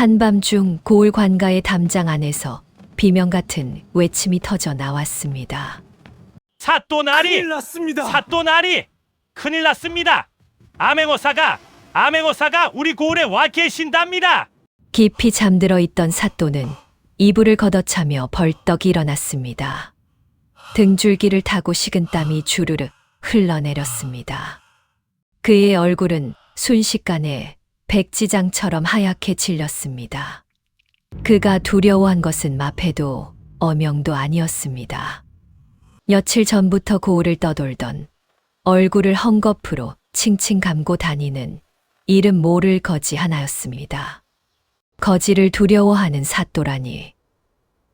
한밤중 고을 관가의 담장 안에서 비명 같은 외침이 터져 나왔습니다. 사또나리! 큰일 났습니다. 사또나리! 큰일 났습니다. 암행어사가 우리 고을에 와 계신답니다. 깊이 잠들어 있던 사또는 이불을 걷어차며 벌떡 일어났습니다. 등줄기를 타고 식은땀이 주르르 흘러내렸습니다. 그의 얼굴은 순식간에 백지장처럼 하얗게 질렸습니다. 그가 두려워한 것은 마패도 어명도 아니었습니다. 며칠 전부터 고을을 떠돌던 얼굴을 헝겊으로 칭칭 감고 다니는 이름 모를 거지 하나였습니다. 거지를 두려워하는 사또라니.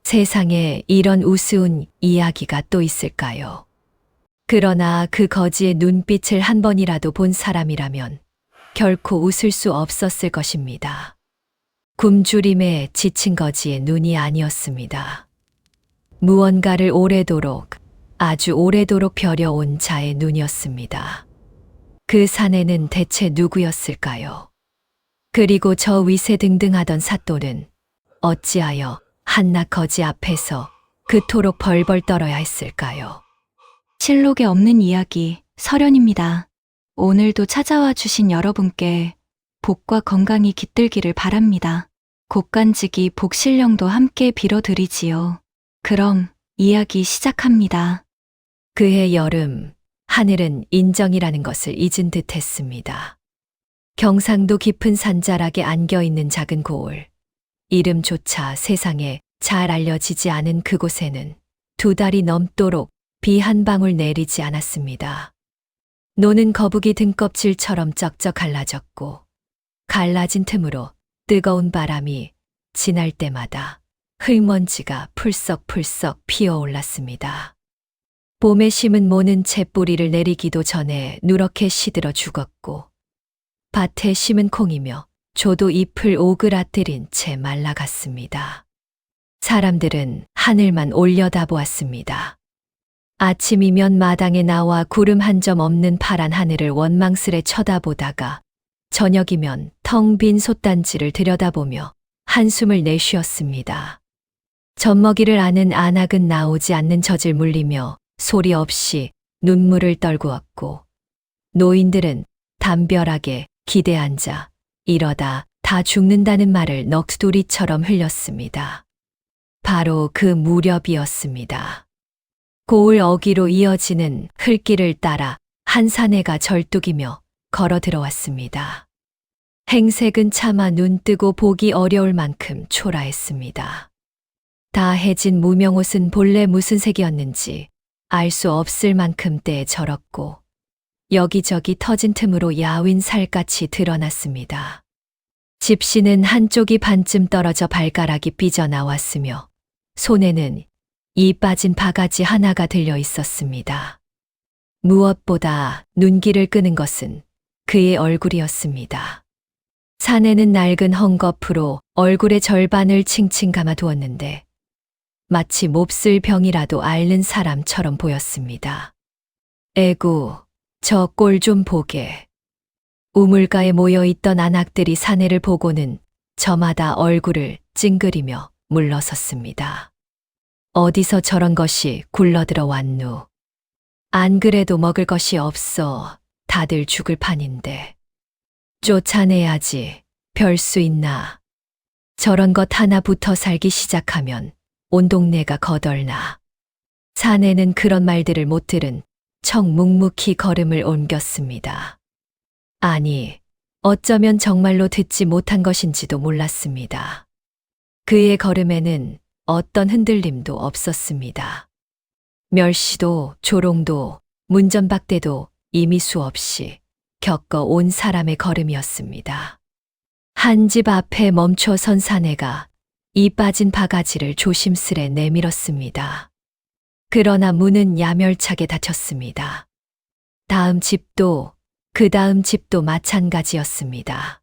세상에 이런 우스운 이야기가 또 있을까요? 그러나 그 거지의 눈빛을 한 번이라도 본 사람이라면 결코 웃을 수 없었을 것입니다. 굶주림에 지친 거지의 눈이 아니었습니다. 무언가를 오래도록, 아주 오래도록 벼려온 자의 눈이었습니다. 그 사내는 대체 누구였을까요? 그리고 저 위세등등하던 사또는 어찌하여 한낱 거지 앞에서 그토록 벌벌 떨어야 했을까요? 실록에 없는 이야기, 설연입니다. 오늘도 찾아와 주신 여러분께 복과 건강이 깃들기를 바랍니다. 곡간지기 복실령도 함께 빌어드리지요. 그럼 이야기 시작합니다. 그해 여름, 하늘은 인정이라는 것을 잊은 듯 했습니다. 경상도 깊은 산자락에 안겨있는 작은 고을, 이름조차 세상에 잘 알려지지 않은 그곳에는 2달이 넘도록 비 한 방울 내리지 않았습니다. 노는 거북이 등껍질처럼 쩍쩍 갈라졌고 갈라진 틈으로 뜨거운 바람이 지날 때마다 흙먼지가 풀썩풀썩 피어올랐습니다. 봄에 심은 모는 채 뿌리를 내리기도 전에 누렇게 시들어 죽었고 밭에 심은 콩이며 조도 잎을 오그라뜨린 채 말라갔습니다. 사람들은 하늘만 올려다보았습니다. 아침이면 마당에 나와 구름 한 점 없는 파란 하늘을 원망스레 쳐다보다가 저녁이면 텅 빈 솥단지를 들여다보며 한숨을 내쉬었습니다. 젖먹이를 아는 안악은 나오지 않는 젖을 물리며 소리 없이 눈물을 떨구었고 노인들은 담벼락에 기대앉아 이러다 다 죽는다는 말을 넋두리처럼 흘렸습니다. 바로 그 무렵이었습니다. 고을 어귀로 이어지는 흘길을 따라 한 사내가 절뚝이며 걸어 들어왔습니다. 행색은 차마 눈 뜨고 보기 어려울 만큼 초라했습니다. 다 해진 무명옷은 본래 무슨 색이었는지 알 수 없을 만큼 때에 절었고 여기저기 터진 틈으로 야윈 살갗이 드러났습니다. 집시는 한쪽이 반쯤 떨어져 발가락이 삐져나왔으며 손에는 이 빠진 바가지 하나가 들려 있었습니다. 무엇보다 눈길을 끄는 것은 그의 얼굴이었습니다. 사내는 낡은 헝겊으로 얼굴의 절반을 칭칭 감아두었는데 마치 몹쓸 병이라도 앓는 사람처럼 보였습니다. 에구, 저 꼴 좀 보게. 우물가에 모여있던 안악들이 사내를 보고는 저마다 얼굴을 찡그리며 물러섰습니다. 어디서 저런 것이 굴러들어 왔누. 안 그래도 먹을 것이 없어 다들 죽을 판인데. 쫓아내야지. 별 수 있나. 저런 것 하나 붙어 살기 시작하면 온 동네가 거덜나. 사내는 그런 말들을 못 들은 척 묵묵히 걸음을 옮겼습니다. 아니, 어쩌면 정말로 듣지 못한 것인지도 몰랐습니다. 그의 걸음에는 어떤 흔들림도 없었습니다. 멸시도 조롱도 문전박대도 이미 수없이 겪어온 사람의 걸음이었습니다. 한 집 앞에 멈춰 선 사내가 이 빠진 바가지를 조심스레 내밀었습니다. 그러나 문은 야멸차게 닫혔습니다. 다음 집도 그 다음 집도 마찬가지였습니다.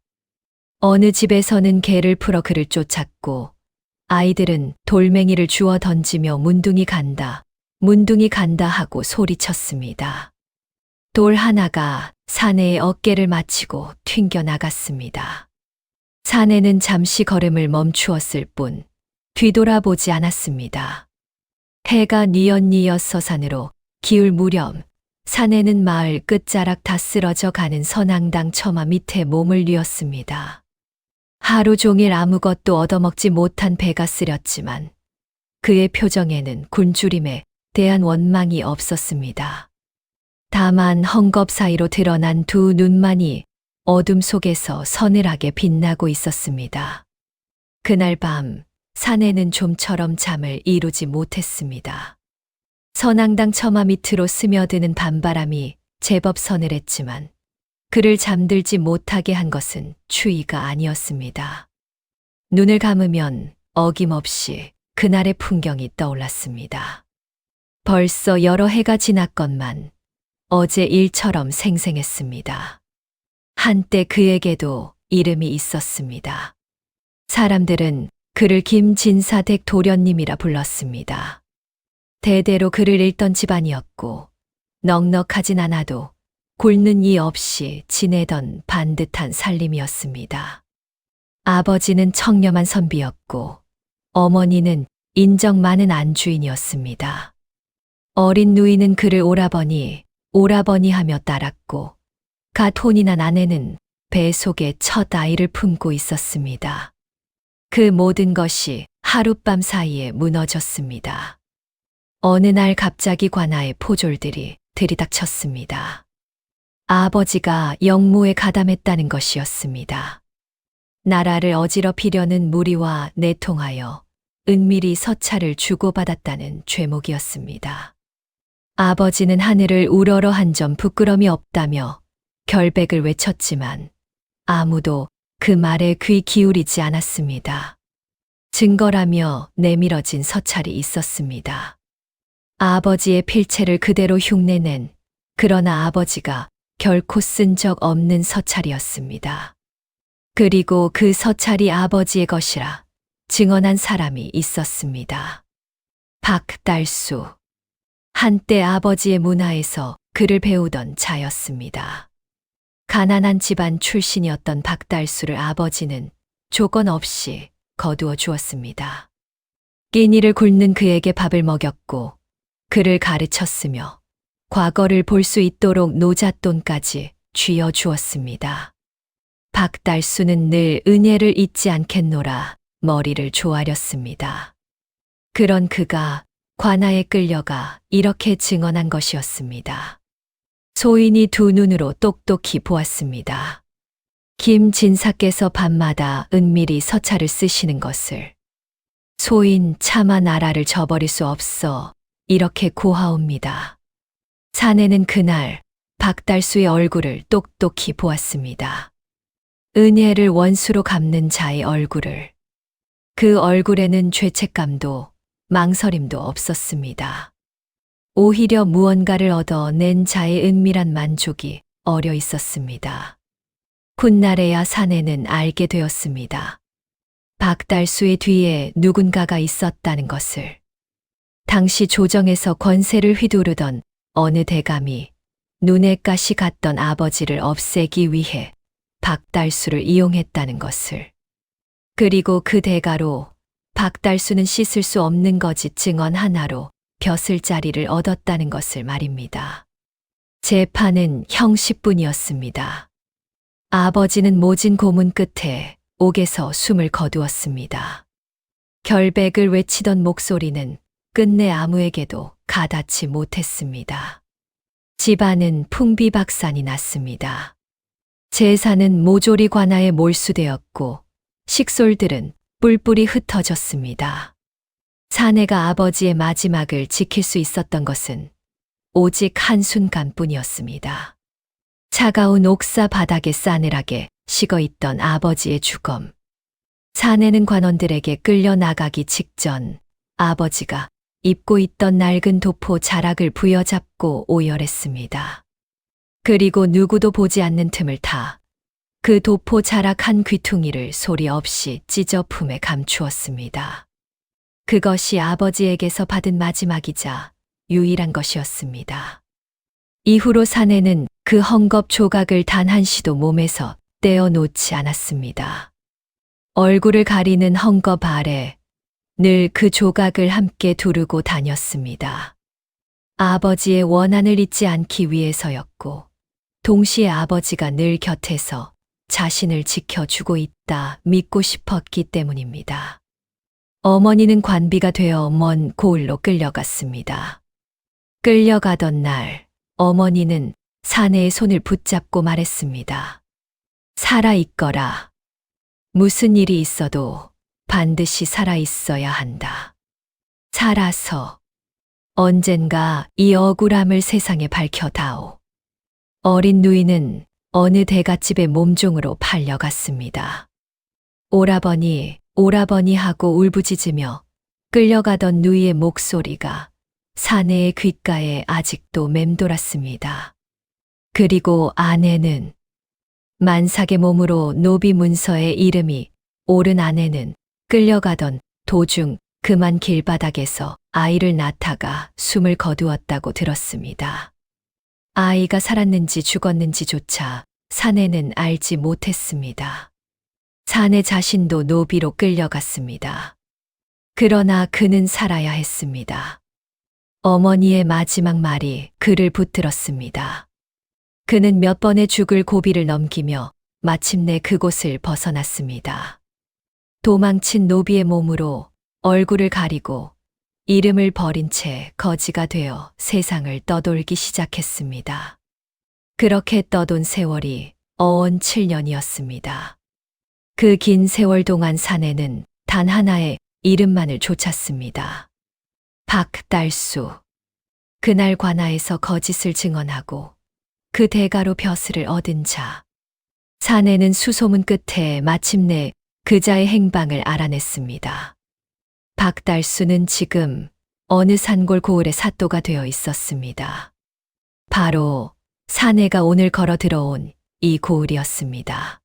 어느 집에서는 개를 풀어 그를 쫓았고 아이들은 돌멩이를 주워 던지며 문둥이 간다 하고 소리쳤습니다. 돌 하나가 사내의 어깨를 맞히고 튕겨 나갔습니다. 사내는 잠시 걸음을 멈추었을 뿐 뒤돌아보지 않았습니다. 해가 뉘엿뉘엿 서산으로 기울 무렵 사내는 마을 끝자락 다 쓰러져 가는 선앙당 처마 밑에 몸을 뉘었습니다. 하루 종일 아무것도 얻어먹지 못한 배가 쓰렸지만 그의 표정에는 굶주림에 대한 원망이 없었습니다. 다만 헝겊 사이로 드러난 두 눈만이 어둠 속에서 서늘하게 빛나고 있었습니다. 그날 밤 사내는 좀처럼 잠을 이루지 못했습니다. 선앙당 처마 밑으로 스며드는 밤바람이 제법 서늘했지만 그를 잠들지 못하게 한 것은 추위가 아니었습니다. 눈을 감으면 어김없이 그날의 풍경이 떠올랐습니다. 벌써 여러 해가 지났건만 어제 일처럼 생생했습니다. 한때 그에게도 이름이 있었습니다. 사람들은 그를 김진사댁 도련님이라 불렀습니다. 대대로 글을 읽던 집안이었고 넉넉하진 않아도 굶는 이 없이 지내던 반듯한 살림이었습니다. 아버지는 청렴한 선비였고 어머니는 인정 많은 안주인이었습니다. 어린 누이는 그를 오라버니, 오라버니 하며 따랐고 갓 혼이 난 아내는 배 속에 첫 아이를 품고 있었습니다. 그 모든 것이 하룻밤 사이에 무너졌습니다. 어느 날 갑자기 관아의 포졸들이 들이닥쳤습니다. 아버지가 영모에 가담했다는 것이었습니다. 나라를 어지럽히려는 무리와 내통하여 은밀히 서찰을 주고받았다는 죄목이었습니다. 아버지는 하늘을 우러러 한 점 부끄럼이 없다며 결백을 외쳤지만 아무도 그 말에 귀 기울이지 않았습니다. 증거라며 내밀어진 서찰이 있었습니다. 아버지의 필체를 그대로 흉내낸 그러나 아버지가 결코 쓴 적 없는 서찰이었습니다. 그리고 그 서찰이 아버지의 것이라 증언한 사람이 있었습니다. 박달수. 한때 아버지의 문화에서 글을 배우던 자였습니다. 가난한 집안 출신이었던 박달수를 아버지는 조건 없이 거두어 주었습니다. 끼니를 굶는 그에게 밥을 먹였고 그를 가르쳤으며 과거를 볼 수 있도록 노잣돈까지 쥐어 주었습니다. 박달수는 늘 은혜를 잊지 않겠노라 머리를 조아렸습니다. 그런 그가 관아에 끌려가 이렇게 증언한 것이었습니다. 소인이 두 눈으로 똑똑히 보았습니다. 김진사께서 밤마다 은밀히 서찰을 쓰시는 것을. 소인 차마 나라를 저버릴 수 없어 이렇게 고하옵니다. 사내는 그날 박달수의 얼굴을 똑똑히 보았습니다. 은혜를 원수로 갚는 자의 얼굴을. 그 얼굴에는 죄책감도 망설임도 없었습니다. 오히려 무언가를 얻어낸 자의 은밀한 만족이 어려 있었습니다. 훗날에야 사내는 알게 되었습니다. 박달수의 뒤에 누군가가 있었다는 것을. 당시 조정에서 권세를 휘두르던 어느 대감이 눈에 가시 갔던 아버지를 없애기 위해 박달수를 이용했다는 것을. 그리고 그 대가로 박달수는 씻을 수 없는 거짓 증언 하나로 벼슬자리를 얻었다는 것을 말입니다. 재판은 형식뿐이었습니다. 아버지는 모진 고문 끝에 옥에서 숨을 거두었습니다. 결백을 외치던 목소리는 끝내 아무에게도 가닿지 못했습니다. 집안은 풍비박산이 났습니다. 재산은 모조리 관아에 몰수되었고 식솔들은 뿔뿔이 흩어졌습니다. 사내가 아버지의 마지막을 지킬 수 있었던 것은 오직 한순간뿐이었습니다. 차가운 옥사 바닥에 싸늘하게 식어있던 아버지의 주검. 사내는 관원들에게 끌려 나가기 직전 아버지가 입고 있던 낡은 도포 자락을 부여잡고 오열했습니다. 그리고 누구도 보지 않는 틈을 타 그 도포 자락 한 귀퉁이를 소리 없이 찢어 품에 감추었습니다. 그것이 아버지에게서 받은 마지막이자 유일한 것이었습니다. 이후로 사내는 그 헝겊 조각을 단 한시도 몸에서 떼어놓지 않았습니다. 얼굴을 가리는 헝겊 아래 늘 그 조각을 함께 두르고 다녔습니다. 아버지의 원한을 잊지 않기 위해서였고, 동시에 아버지가 늘 곁에서 자신을 지켜주고 있다 믿고 싶었기 때문입니다. 어머니는 관비가 되어 먼 고을로 끌려갔습니다. 끌려가던 날, 어머니는 사내의 손을 붙잡고 말했습니다. 살아있거라. 무슨 일이 있어도 반드시 살아있어야 한다. 살아서 언젠가 이 억울함을 세상에 밝혀다오. 어린 누이는 어느 대갓집의 몸종으로 팔려갔습니다. 오라버니, 오라버니 하고 울부짖으며 끌려가던 누이의 목소리가 사내의 귓가에 아직도 맴돌았습니다. 그리고 아내는 만삭의 몸으로 노비 문서의 이름이 오른 아내는 끌려가던 도중 그만 길바닥에서 아이를 낳다가 숨을 거두었다고 들었습니다. 아이가 살았는지 죽었는지조차 사내는 알지 못했습니다. 사내 자신도 노비로 끌려갔습니다. 그러나 그는 살아야 했습니다. 어머니의 마지막 말이 그를 붙들었습니다. 그는 몇 번의 죽을 고비를 넘기며 마침내 그곳을 벗어났습니다. 도망친 노비의 몸으로 얼굴을 가리고 이름을 버린 채 거지가 되어 세상을 떠돌기 시작했습니다. 그렇게 떠돈 세월이 어언 7년이었습니다. 그 긴 세월 동안 사내는 단 하나의 이름만을 좇았습니다. 박달수. 그날 관아에서 거짓을 증언하고 그 대가로 벼슬을 얻은 자. 사내는 수소문 끝에 마침내 그자의 행방을 알아냈습니다. 박달수는 지금 어느 산골 고을의 사또가 되어 있었습니다. 바로 사내가 오늘 걸어 들어온 이 고을이었습니다.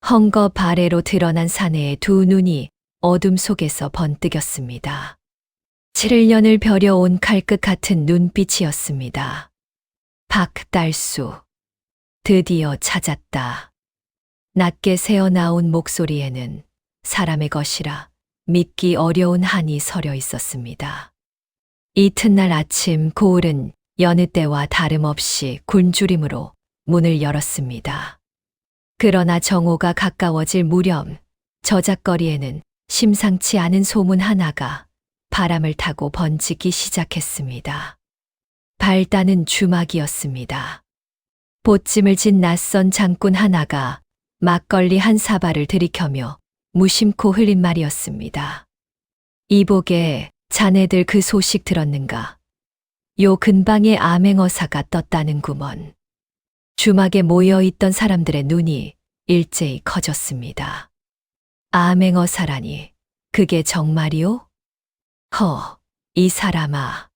헝겊 아래로 드러난 사내의 두 눈이 어둠 속에서 번뜩였습니다. 7년을 벼려온 칼끝 같은 눈빛이었습니다. 박달수. 드디어 찾았다. 낮게 새어나온 목소리에는 사람의 것이라 믿기 어려운 한이 서려 있었습니다. 이튿날 아침 고을은 여느 때와 다름없이 굶주림으로 문을 열었습니다. 그러나 정오가 가까워질 무렵 저작거리에는 심상치 않은 소문 하나가 바람을 타고 번지기 시작했습니다. 발단은 주막이었습니다. 보찜을 진 낯선 장군 하나가 막걸리 한 사발을 들이켜며 무심코 흘린 말이었습니다. 이복에 자네들 그 소식 들었는가? 요 근방에 암행어사가 떴다는구먼. 주막에 모여있던 사람들의 눈이 일제히 커졌습니다. 암행어사라니, 그게 정말이오? 이 사람아.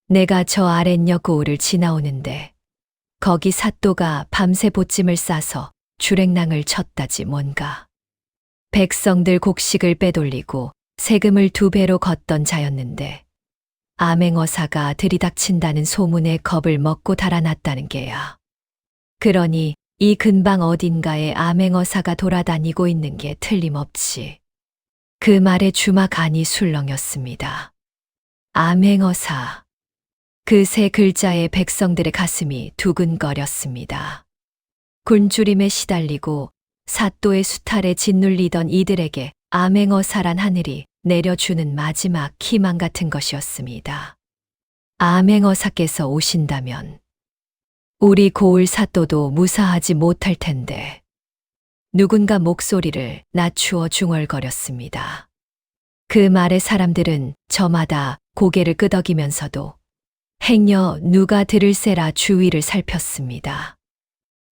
내가 저 아랫역 고을을 지나오는데 거기 사또가 밤새 보찜을 싸서 주랭랑을 쳤다지 뭔가. 백성들 곡식을 빼돌리고 세금을 2배로 걷던 자였는데 암행어사가 들이닥친다는 소문에 겁을 먹고 달아났다는 게야. 그러니 이 근방 어딘가에 암행어사가 돌아다니고 있는 게 틀림없지. 그 말에 주막 안이 술렁였습니다. 암행어사. 그 세 글자에 백성들의 가슴이 두근거렸습니다. 굶주림에 시달리고 사또의 수탈에 짓눌리던 이들에게 암행어사란 하늘이 내려주는 마지막 희망 같은 것이었습니다. 암행어사께서 오신다면 우리 고을 사또도 무사하지 못할 텐데. 누군가 목소리를 낮추어 중얼거렸습니다. 그 말에 사람들은 저마다 고개를 끄덕이면서도 행여 누가 들을세라 주위를 살폈습니다.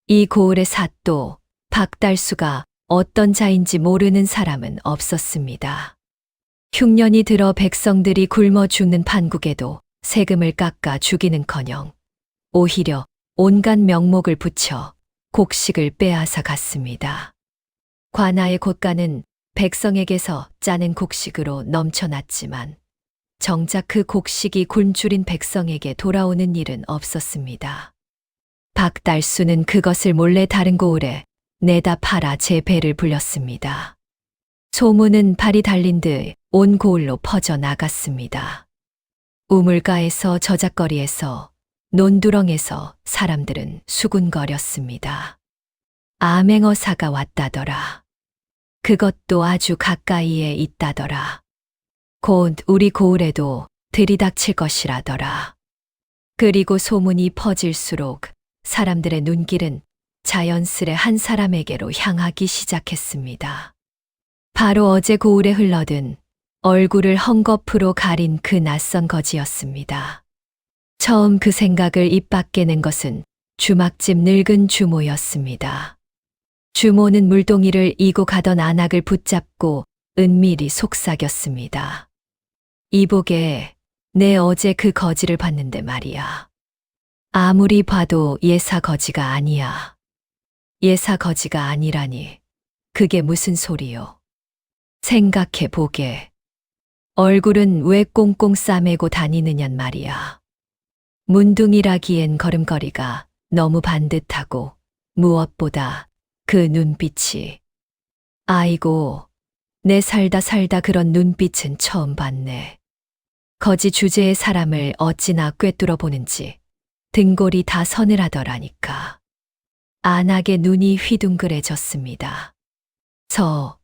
이 고을의 사또 박달수가 어떤 자인지 모르는 사람은 없었습니다. 흉년이 들어 백성들이 굶어 죽는 판국에도 세금을 깎아 죽이는커녕 오히려 온갖 명목을 붙여 곡식을 빼앗아 갔습니다. 관아의 곳간은 백성에게서 짜는 곡식으로 넘쳐났지만 정작 그 곡식이 굶주린 백성에게 돌아오는 일은 없었습니다. 박달수는 그것을 몰래 다른 고을에 내다 팔아 제 배를 불렸습니다. 소문은 발이 달린 듯 온 고을로 퍼져 나갔습니다. 우물가에서 저작거리에서 논두렁에서 사람들은 수군거렸습니다. 암행어사가 왔다더라. 그것도 아주 가까이에 있다더라. 곧 우리 고을에도 들이닥칠 것이라더라. 그리고 소문이 퍼질수록 사람들의 눈길은 자연스레 한 사람에게로 향하기 시작했습니다. 바로 어제 고을에 흘러든 얼굴을 헝겊으로 가린 그 낯선 거지였습니다. 처음 그 생각을 입 밖에 낸 것은 주막집 늙은 주모였습니다. 주모는 물동이를 이고 가던 안악을 붙잡고 은밀히 속삭였습니다. 이보게, 내 어제 그 거지를 봤는데 말이야. 아무리 봐도 예사 거지가 아니야. 예사 거지가 아니라니. 그게 무슨 소리요? 생각해 보게. 얼굴은 왜 꽁꽁 싸매고 다니느냔 말이야. 문둥이라기엔 걸음걸이가 너무 반듯하고 무엇보다 그 눈빛이. 아이고, 내 살다 그런 눈빛은 처음 봤네. 거지 주제의 사람을 어찌나 꿰뚫어 보는지 등골이 다 서늘하더라니까. 안하게 눈이 휘둥그레졌습니다.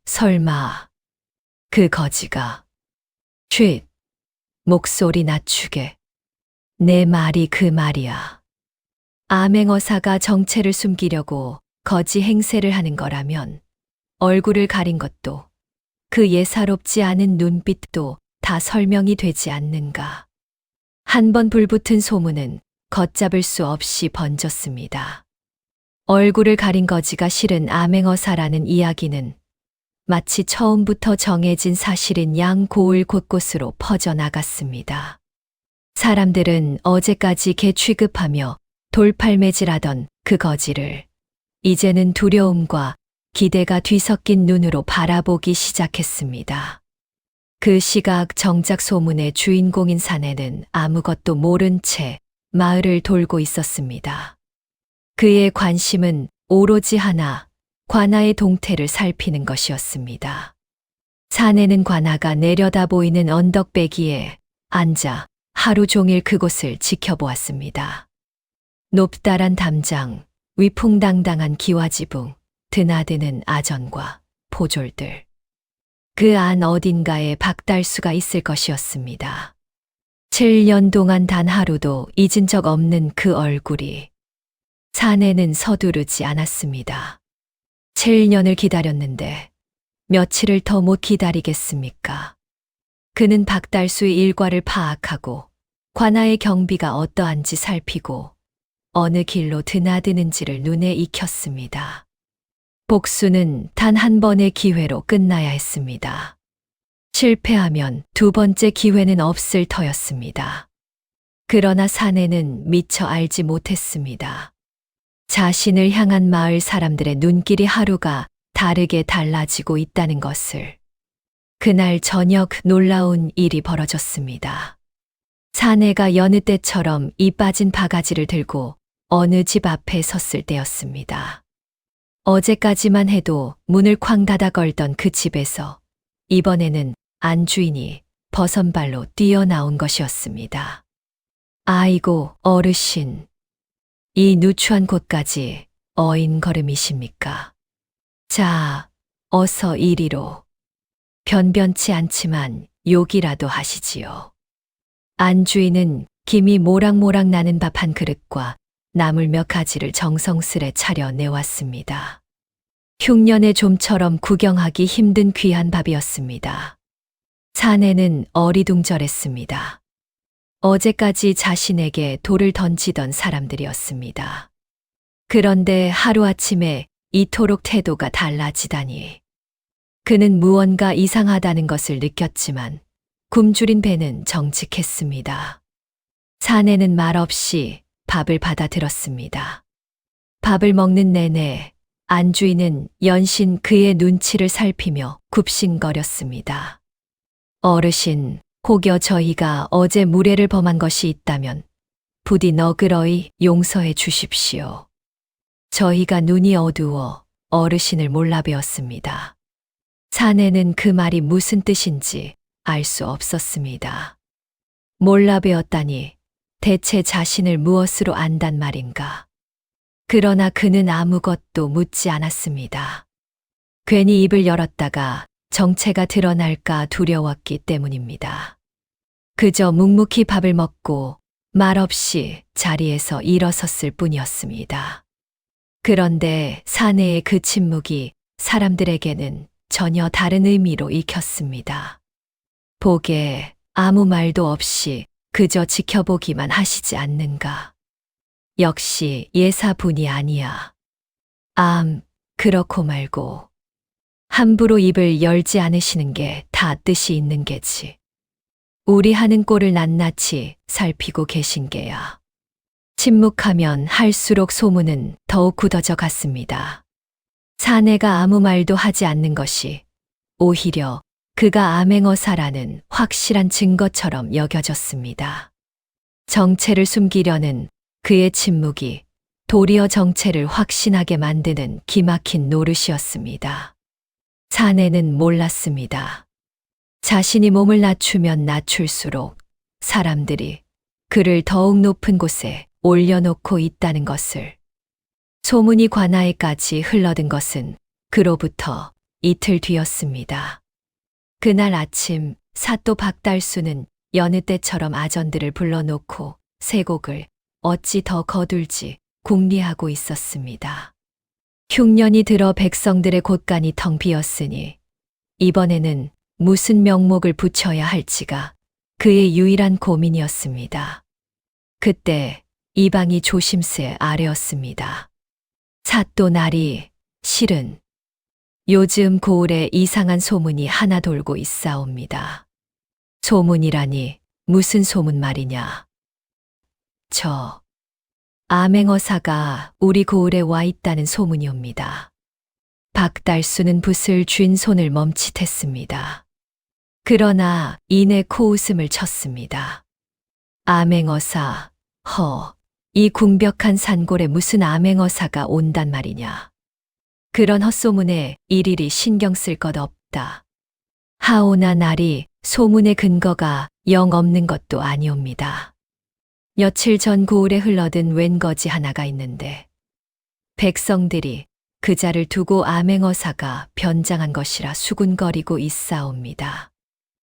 설마 그 거지가. 쉿, 목소리 낮추게. 내 말이 그 말이야. 암행어사가 정체를 숨기려고 거지 행세를 하는 거라면 얼굴을 가린 것도 그 예사롭지 않은 눈빛도 다 설명이 되지 않는가. 한 번 불붙은 소문은 걷잡을 수 없이 번졌습니다. 얼굴을 가린 거지가 실은 암행어사라는 이야기는 마치 처음부터 정해진 사실인 양 고을 곳곳으로 퍼져나갔습니다. 사람들은 어제까지 개 취급하며 돌팔매질하던 그 거지를 이제는 두려움과 기대가 뒤섞인 눈으로 바라보기 시작했습니다. 그 시각 정작 소문의 주인공인 사내는 아무것도 모른 채 마을을 돌고 있었습니다. 그의 관심은 오로지 하나, 관아의 동태를 살피는 것이었습니다. 사내는 관아가 내려다 보이는 언덕배기에 앉아 하루 종일 그곳을 지켜보았습니다. 높다란 담장, 위풍당당한 기와지붕, 드나드는 아전과 포졸들. 그 안 어딘가에 박달수가 있을 것이었습니다. 7년 동안 단 하루도 잊은 적 없는 그 얼굴이. 사내는 서두르지 않았습니다. 7년을 기다렸는데 며칠을 더 못 기다리겠습니까? 그는 박달수의 일과를 파악하고 관아의 경비가 어떠한지 살피고 어느 길로 드나드는지를 눈에 익혔습니다. 복수는 단 한 번의 기회로 끝나야 했습니다. 실패하면 두 번째 기회는 없을 터였습니다. 그러나 사내는 미처 알지 못했습니다. 자신을 향한 마을 사람들의 눈길이 하루가 다르게 달라지고 있다는 것을. 그날 저녁 놀라운 일이 벌어졌습니다. 사내가 여느 때처럼 이 빠진 바가지를 들고 어느 집 앞에 섰을 때였습니다. 어제까지만 해도 문을 쾅 닫아 걸던 그 집에서 이번에는 안 주인이 버선발로 뛰어나온 것이었습니다. 아이고, 어르신. 이 누추한 곳까지 어인 걸음이십니까? 자, 어서 이리로. 변변치 않지만 욕이라도 하시지요. 안 주인은 김이 모락모락 나는 밥 한 그릇과 나물 몇 가지를 정성스레 차려 내왔습니다. 흉년의 좀처럼 구경하기 힘든 귀한 밥이었습니다. 사내는 어리둥절했습니다. 어제까지 자신에게 돌을 던지던 사람들이었습니다. 그런데 하루아침에 이토록 태도가 달라지다니. 그는 무언가 이상하다는 것을 느꼈지만 굶주린 배는 정직했습니다. 사내는 말없이 밥을 받아들었습니다. 밥을 먹는 내내 안주인은 연신 그의 눈치를 살피며 굽신거렸습니다. 어르신, 혹여 저희가 어제 무례를 범한 것이 있다면 부디 너그러이 용서해 주십시오. 저희가 눈이 어두워 어르신을 몰라 뵈었습니다. 사내는 그 말이 무슨 뜻인지 알 수 없었습니다. 몰라 배웠다니 대체 자신을 무엇으로 안단 말인가. 그러나 그는 아무것도 묻지 않았습니다. 괜히 입을 열었다가 정체가 드러날까 두려웠기 때문입니다. 그저 묵묵히 밥을 먹고 말없이 자리에서 일어섰을 뿐이었습니다. 그런데 사내의 그 침묵이 사람들에게는 전혀 다른 의미로 읽혔습니다. 보게 아무 말도 없이 그저 지켜보기만 하시지 않는가. 역시 예사분이 아니야. 그렇고 말고 함부로 입을 열지 않으시는 게 다 뜻이 있는 게지. 우리 하는 꼴을 낱낱이 살피고 계신 게야. 침묵하면 할수록 소문은 더욱 굳어져 갔습니다. 사내가 아무 말도 하지 않는 것이 오히려 그가 암행어사라는 확실한 증거처럼 여겨졌습니다. 정체를 숨기려는 그의 침묵이 도리어 정체를 확신하게 만드는 기막힌 노릇이었습니다. 사내는 몰랐습니다. 자신이 몸을 낮추면 낮출수록 사람들이 그를 더욱 높은 곳에 올려놓고 있다는 것을. 소문이 관아에까지 흘러든 것은 그로부터 이틀 뒤였습니다. 그날 아침 사또 박달수는 여느 때처럼 아전들을 불러놓고 세 곡을 어찌 더 거둘지 궁리하고 있었습니다. 흉년이 들어 백성들의 곳간이 텅 비었으니 이번에는 무슨 명목을 붙여야 할지가 그의 유일한 고민이었습니다. 그때 이방이 조심스에 아뢰었습니다. 사또 나리, 실은 요즘 고을에 이상한 소문이 하나 돌고 있사옵니다. 소문이라니 무슨 소문 말이냐. 저 암행어사가 우리 고을에 와 있다는 소문이옵니다. 박달수는 붓을 쥔 손을 멈칫했습니다. 그러나 이내 코웃음을 쳤습니다. 암행어사, 이 궁벽한 산골에 무슨 암행어사가 온단 말이냐. 그런 헛소문에 일일이 신경 쓸 것 없다. 하오나 나리, 소문의 근거가 영 없는 것도 아니옵니다. 며칠 전 고을에 흘러든 웬거지 하나가 있는데 백성들이 그 자를 두고 암행어사가 변장한 것이라 수군거리고 있사옵니다.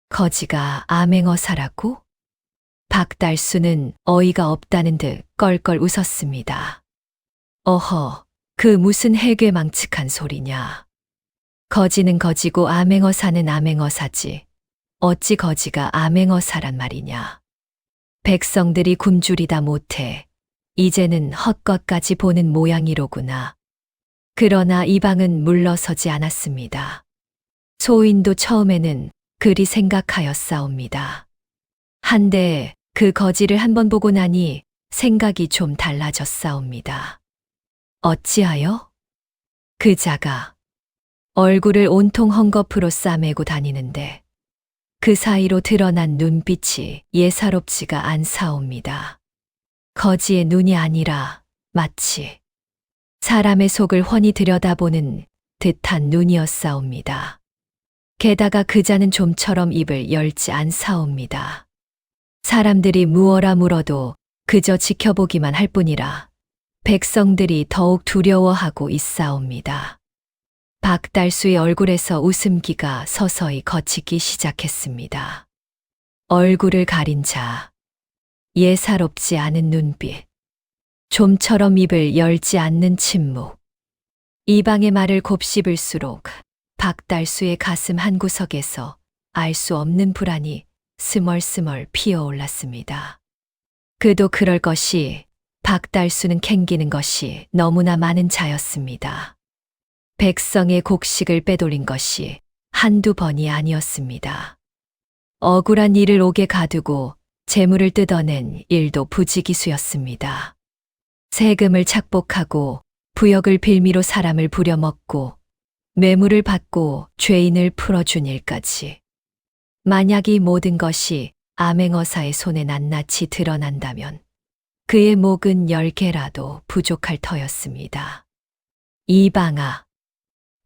거지가 암행어사라고? 박달수는 어이가 없다는 듯 껄껄 웃었습니다. 그 무슨 해괴망측한 소리냐. 거지는 거지고 암행어사는 암행어사지. 어찌 거지가 암행어사란 말이냐. 백성들이 굶주리다 못해 이제는 헛것까지 보는 모양이로구나. 그러나 이방은 물러서지 않았습니다. 소인도 처음에는 그리 생각하였사옵니다. 한데 그 거지를 한번 보고 나니 생각이 좀 달라졌사옵니다. 어찌하여? 그 자가 얼굴을 온통 헝겊으로 싸매고 다니는데 그 사이로 드러난 눈빛이 예사롭지가 않사옵니다. 거지의 눈이 아니라 마치 사람의 속을 훤히 들여다보는 듯한 눈이었사옵니다. 게다가 그 자는 좀처럼 입을 열지 않사옵니다. 사람들이 무어라 물어도 그저 지켜보기만 할 뿐이라 백성들이 더욱 두려워하고 있사옵니다. 박달수의 얼굴에서 웃음기가 서서히 거치기 시작했습니다. 얼굴을 가린 자, 예사롭지 않은 눈빛, 좀처럼 입을 열지 않는 침묵. 이방의 말을 곱씹을수록 박달수의 가슴 한구석에서 알 수 없는 불안이 스멀스멀 피어올랐습니다. 그도 그럴 것이 박달수는 캥기는 것이 너무나 많은 자였습니다. 백성의 곡식을 빼돌린 것이 한두 번이 아니었습니다. 억울한 일을 옥에 가두고 재물을 뜯어낸 일도 부지기수였습니다. 세금을 착복하고 부역을 빌미로 사람을 부려먹고 뇌물을 받고 죄인을 풀어준 일까지. 만약 이 모든 것이 암행어사의 손에 낱낱이 드러난다면 그의 목은 10개라도 부족할 터였습니다. 이방아,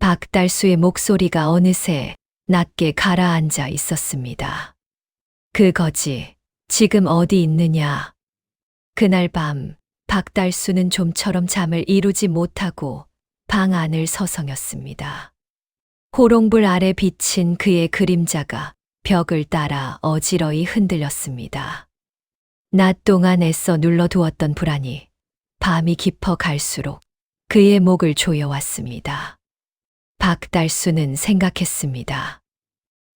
박달수의 목소리가 어느새 낮게 가라앉아 있었습니다. 그 거지, 지금 어디 있느냐? 그날 밤 박달수는 좀처럼 잠을 이루지 못하고 방 안을 서성였습니다. 호롱불 아래 비친 그의 그림자가 벽을 따라 어지러이 흔들렸습니다. 낮 동안 애써 눌러두었던 불안이 밤이 깊어 갈수록 그의 목을 조여왔습니다. 박달수는 생각했습니다.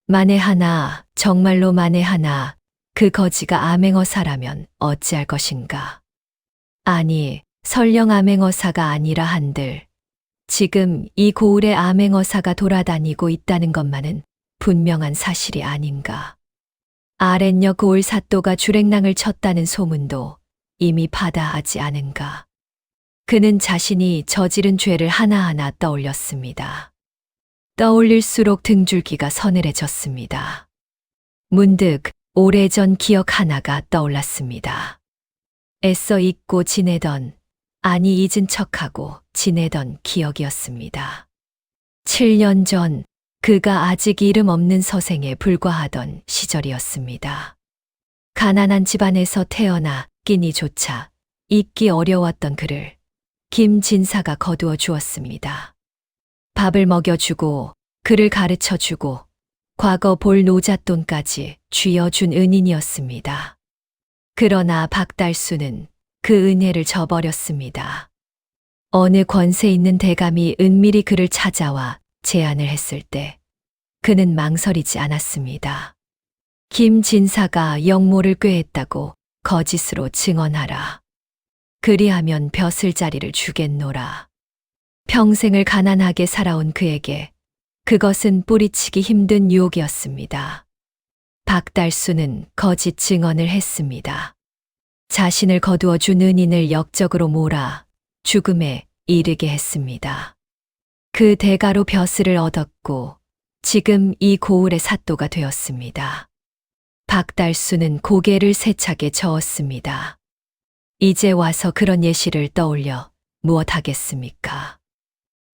만에 하나, 정말로 만에 하나, 그 거지가 암행어사라면 어찌할 것인가. 아니, 설령 암행어사가 아니라 한들, 지금 이 고을에 암행어사가 돌아다니고 있다는 것만은 분명한 사실이 아닌가. 아랫역 고을 사또가 주랭랑을 쳤다는 소문도 이미 받아하지 않은가. 그는 자신이 저지른 죄를 하나하나 떠올렸습니다. 떠올릴수록 등줄기가 서늘해졌습니다. 문득 오래전 기억 하나가 떠올랐습니다. 애써 잊고 지내던, 아니 잊은 척하고 지내던 기억이었습니다. 7년 전 그가 아직 이름 없는 서생에 불과하던 시절이었습니다. 가난한 집안에서 태어나 끼니조차 잊기 어려웠던 그를 김진사가 거두어 주었습니다. 밥을 먹여주고 그를 가르쳐주고 과거 볼 노잣돈까지 쥐어준 은인이었습니다. 그러나 박달수는 그 은혜를 저버렸습니다. 어느 권세 있는 대감이 은밀히 그를 찾아와 제안을 했을 때 그는 망설이지 않았습니다. 김진사가 영모를 꾀했다고 거짓으로 증언하라. 그리하면 벼슬자리를 주겠노라. 평생을 가난하게 살아온 그에게 그것은 뿌리치기 힘든 유혹이었습니다. 박달수는 거짓 증언을 했습니다. 자신을 거두어 준 은인을 역적으로 몰아 죽음에 이르게 했습니다. 그 대가로 벼슬을 얻었고 지금 이 고을의 사또가 되었습니다. 박달수는 고개를 세차게 저었습니다. 이제 와서 그런 예시를 떠올려 무엇하겠습니까?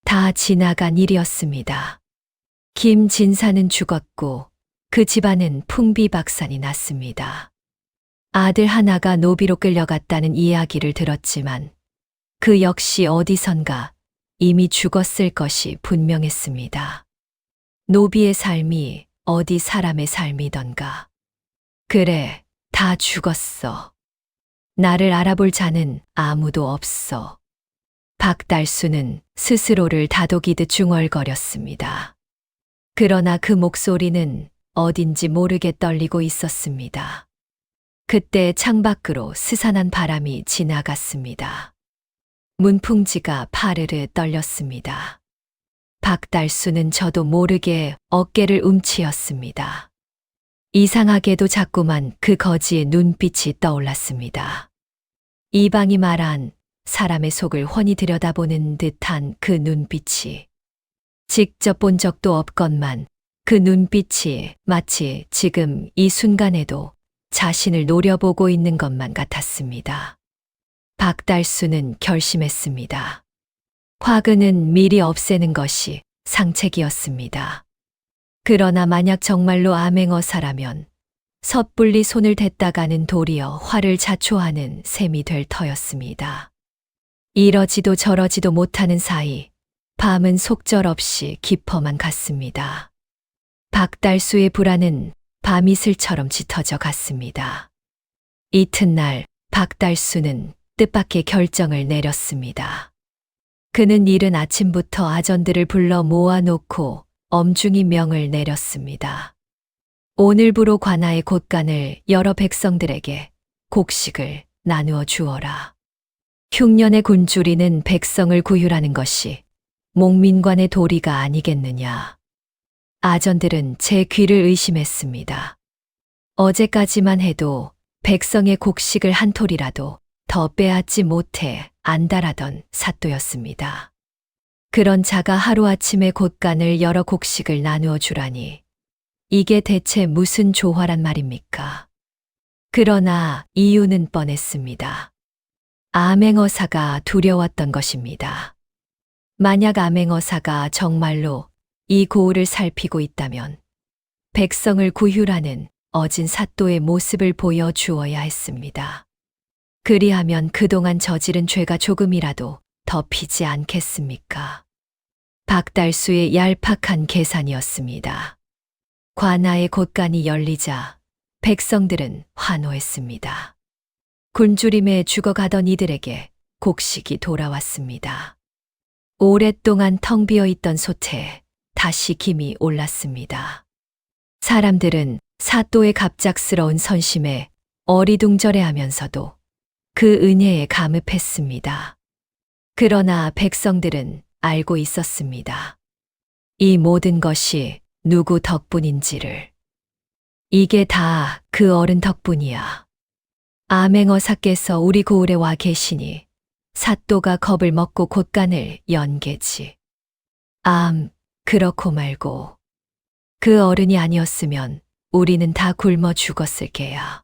다 지나간 일이었습니다. 김진사는 죽었고 그 집안은 풍비박산이 났습니다. 아들 하나가 노비로 끌려갔다는 이야기를 들었지만 그 역시 어디선가 이미 죽었을 것이 분명했습니다. 노비의 삶이 어디 사람의 삶이던가. 그래, 다 죽었어. 나를 알아볼 자는 아무도 없어. 박달수는 스스로를 다독이듯 중얼거렸습니다. 그러나 그 목소리는 어딘지 모르게 떨리고 있었습니다. 그때 창밖으로 스산한 바람이 지나갔습니다. 문풍지가 파르르 떨렸습니다. 박달수는 저도 모르게 어깨를 움츠렸습니다. 이상하게도 자꾸만 그 거지의 눈빛이 떠올랐습니다. 이방이 말한 사람의 속을 훤히 들여다보는 듯한 그 눈빛이. 직접 본 적도 없건만 그 눈빛이 마치 지금 이 순간에도 자신을 노려보고 있는 것만 같았습니다. 박달수는 결심했습니다. 화근은 미리 없애는 것이 상책이었습니다. 그러나 만약 정말로 암행어사라면 섣불리 손을 댔다가는 도리어 화를 자초하는 셈이 될 터였습니다. 이러지도 저러지도 못하는 사이 밤은 속절없이 깊어만 갔습니다. 박달수의 불안은 밤이슬처럼 짙어져 갔습니다. 이튿날 박달수는 뜻밖의 결정을 내렸습니다. 그는 이른 아침부터 아전들을 불러 모아놓고 엄중히 명을 내렸습니다. 오늘부로 관아의 곳간을 여러 백성들에게 곡식을 나누어 주어라. 흉년의 굶주리는 백성을 구휼하는 것이 목민관의 도리가 아니겠느냐. 아전들은 제 귀를 의심했습니다. 어제까지만 해도 백성의 곡식을 한 톨이라도 더 빼앗지 못해 안달하던 사또였습니다. 그런 자가 하루아침에 곳간을 여러 곡식을 나누어 주라니 이게 대체 무슨 조화란 말입니까? 그러나 이유는 뻔했습니다. 암행어사가 두려웠던 것입니다. 만약 암행어사가 정말로 이 고을을 살피고 있다면 백성을 구휼하는 어진 사또의 모습을 보여주어야 했습니다. 그리하면 그동안 저지른 죄가 조금이라도 덮이지 않겠습니까? 박달수의 얄팍한 계산이었습니다. 관아의 곳간이 열리자 백성들은 환호했습니다. 굶주림에 죽어가던 이들에게 곡식이 돌아왔습니다. 오랫동안 텅 비어 있던 솥에 다시 김이 올랐습니다. 사람들은 사또의 갑작스러운 선심에 어리둥절해하면서도 그 은혜에 감흡했습니다. 그러나 백성들은 알고 있었습니다. 이 모든 것이 누구 덕분인지를. 이게 다 그 어른 덕분이야. 암행어사께서 우리 고을에 와 계시니 사또가 겁을 먹고 곳간을 연 게지. 그렇고 말고. 그 어른이 아니었으면 우리는 다 굶어 죽었을 게야.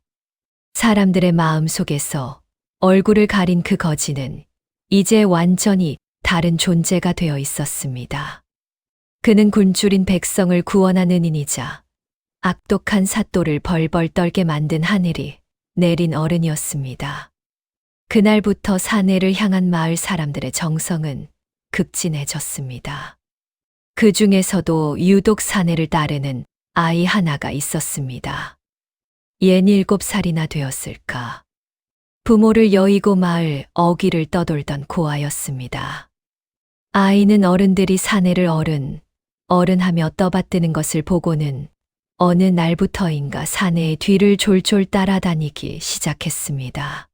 사람들의 마음 속에서 얼굴을 가린 그 거지는 이제 완전히 다른 존재가 되어 있었습니다. 그는 굶주린 백성을 구원한 은인이자 악독한 사또를 벌벌 떨게 만든 하늘이 내린 어른이었습니다. 그날부터 사내를 향한 마을 사람들의 정성은 극진해졌습니다. 그 중에서도 유독 사내를 따르는 아이 하나가 있었습니다. 옌 7살이나 되었을까. 부모를 여의고 마을 어귀를 떠돌던 고아였습니다. 아이는 어른들이 사내를 어른하며 떠받드는 것을 보고는 어느 날부터인가 사내의 뒤를 졸졸 따라다니기 시작했습니다.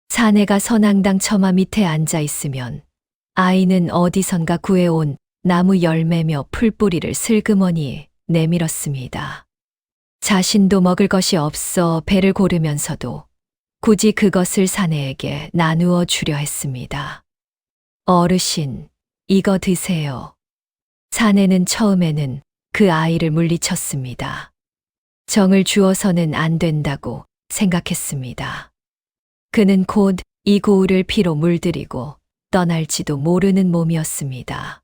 사내가 선앙당 처마 밑에 앉아 있으면 아이는 어디선가 구해온 나무 열매며 풀뿌리를 슬그머니 내밀었습니다. 자신도 먹을 것이 없어 배를 고르면서도 굳이 그것을 사내에게 나누어 주려 했습니다. 어르신, 이거 드세요. 사내는 처음에는 그 아이를 물리쳤습니다. 정을 주어서는 안 된다고 생각했습니다. 그는 곧 이 고을을 피로 물들이고 떠날지도 모르는 몸이었습니다.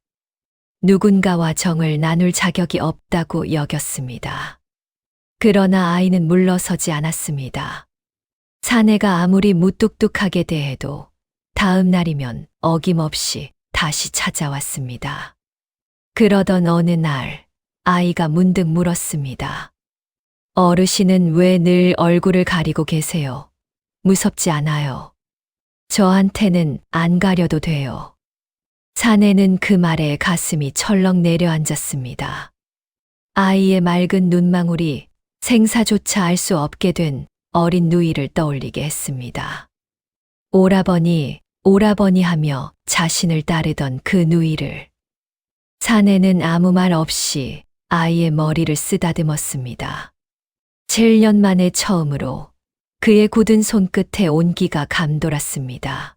누군가와 정을 나눌 자격이 없다고 여겼습니다. 그러나 아이는 물러서지 않았습니다. 사내가 아무리 무뚝뚝하게 대해도 다음 날이면 어김없이 다시 찾아왔습니다. 그러던 어느 날 아이가 문득 물었습니다. 어르신은 왜 늘 얼굴을 가리고 계세요? 무섭지 않아요. 저한테는 안 가려도 돼요. 사내는 그 말에 가슴이 철렁 내려앉았습니다. 아이의 맑은 눈망울이 생사조차 알 수 없게 된 어린 누이를 떠올리게 했습니다. 오라버니, 오라버니 하며 자신을 따르던 그 누이를. 사내는 아무 말 없이 아이의 머리를 쓰다듬었습니다. 7년 만에 처음으로 그의 굳은 손끝에 온기가 감돌았습니다.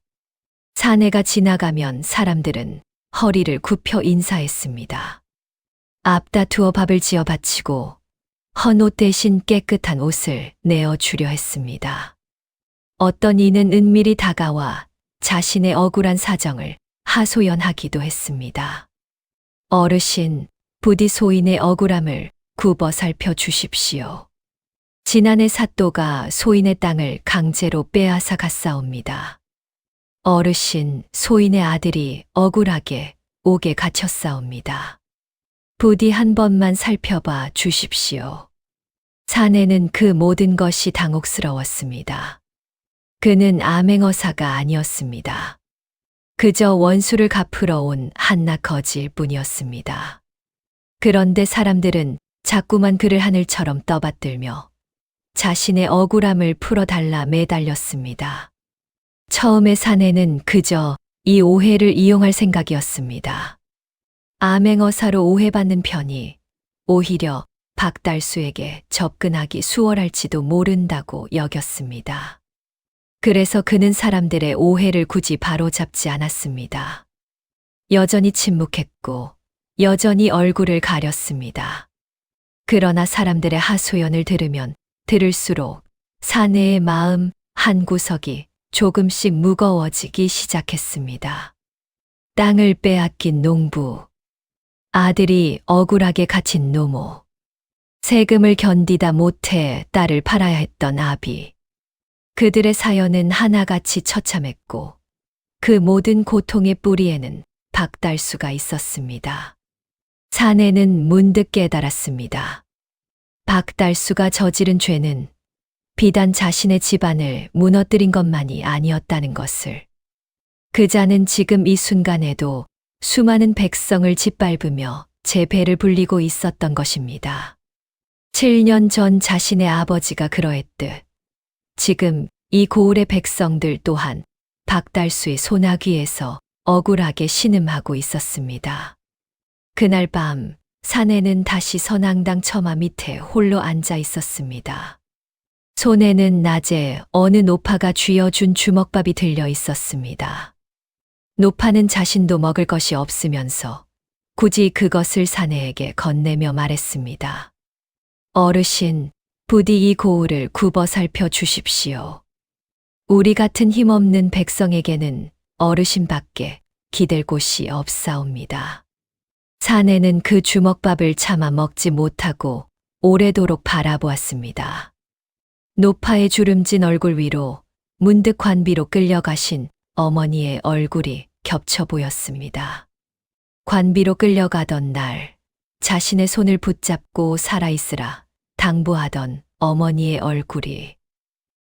사내가 지나가면 사람들은 허리를 굽혀 인사했습니다. 앞다투어 밥을 지어 바치고 헌옷 대신 깨끗한 옷을 내어주려 했습니다. 어떤 이는 은밀히 다가와 자신의 억울한 사정을 하소연하기도 했습니다. 어르신, 부디 소인의 억울함을 굽어 살펴 주십시오. 지난해 사또가 소인의 땅을 강제로 빼앗아 갔사옵니다. 어르신, 소인의 아들이 억울하게 옥에 갇혔사옵니다. 부디 한 번만 살펴봐 주십시오. 사내는 그 모든 것이 당혹스러웠습니다. 그는 암행어사가 아니었습니다. 그저 원수를 갚으러 온 한낱 거지일 뿐이었습니다. 그런데 사람들은 자꾸만 그를 하늘처럼 떠받들며 자신의 억울함을 풀어달라 매달렸습니다. 처음에 사내는 그저 이 오해를 이용할 생각이었습니다. 암행어사로 오해받는 편이 오히려 박달수에게 접근하기 수월할지도 모른다고 여겼습니다. 그래서 그는 사람들의 오해를 굳이 바로잡지 않았습니다. 여전히 침묵했고 여전히 얼굴을 가렸습니다. 그러나 사람들의 하소연을 들으면 들을수록 사내의 마음 한 구석이 조금씩 무거워지기 시작했습니다. 땅을 빼앗긴 농부, 아들이 억울하게 갇힌 노모, 세금을 견디다 못해 딸을 팔아야 했던 아비. 그들의 사연은 하나같이 처참했고 그 모든 고통의 뿌리에는 박달수가 있었습니다. 사내는 문득 깨달았습니다. 박달수가 저지른 죄는 비단 자신의 집안을 무너뜨린 것만이 아니었다는 것을. 그자는 지금 이 순간에도 수많은 백성을 짓밟으며 제 배를 불리고 있었던 것입니다. 7년 전 자신의 아버지가 그러했듯 지금 이 고을의 백성들 또한 박달수의 소나귀에서 억울하게 신음하고 있었습니다. 그날 밤 사내는 다시 선앙당 처마 밑에 홀로 앉아 있었습니다. 손에는 낮에 어느 노파가 쥐어준 주먹밥이 들려 있었습니다. 노파는 자신도 먹을 것이 없으면서 굳이 그것을 사내에게 건네며 말했습니다. 어르신, 부디 이 고을을 굽어 살펴 주십시오. 우리 같은 힘없는 백성에게는 어르신밖에 기댈 곳이 없사옵니다. 사내는 그 주먹밥을 차마 먹지 못하고 오래도록 바라보았습니다. 노파의 주름진 얼굴 위로 문득 관비로 끌려가신 어머니의 얼굴이 겹쳐 보였습니다. 관비로 끌려가던 날 자신의 손을 붙잡고 살아있으라 당부하던 어머니의 얼굴이.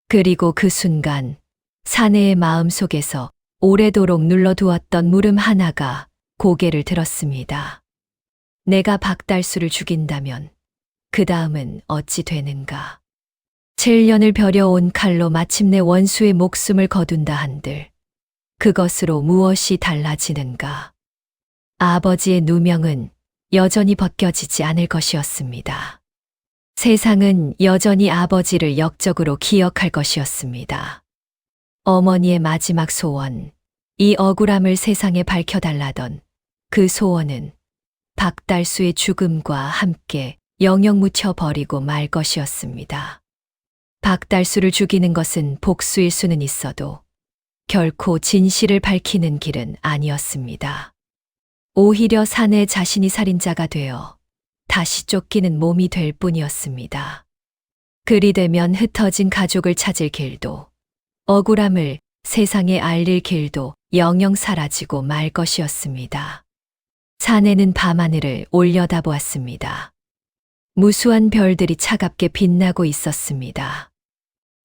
그리고 그 순간 사내의 마음 속에서 오래도록 눌러두었던 물음 하나가 고개를 들었습니다. 내가 박달수를 죽인다면 그 다음은 어찌 되는가. 7년을 벼려온 칼로 마침내 원수의 목숨을 거둔다 한들 그것으로 무엇이 달라지는가. 아버지의 누명은 여전히 벗겨지지 않을 것이었습니다. 세상은 여전히 아버지를 역적으로 기억할 것이었습니다. 어머니의 마지막 소원, 이 억울함을 세상에 밝혀달라던 그 소원은 박달수의 죽음과 함께 영영 묻혀버리고 말 것이었습니다. 박달수를 죽이는 것은 복수일 수는 있어도 결코 진실을 밝히는 길은 아니었습니다. 오히려 사내 자신이 살인자가 되어 다시 쫓기는 몸이 될 뿐이었습니다. 그리 되면 흩어진 가족을 찾을 길도, 억울함을 세상에 알릴 길도 영영 사라지고 말 것이었습니다. 사내는 밤하늘을 올려다보았습니다. 무수한 별들이 차갑게 빛나고 있었습니다.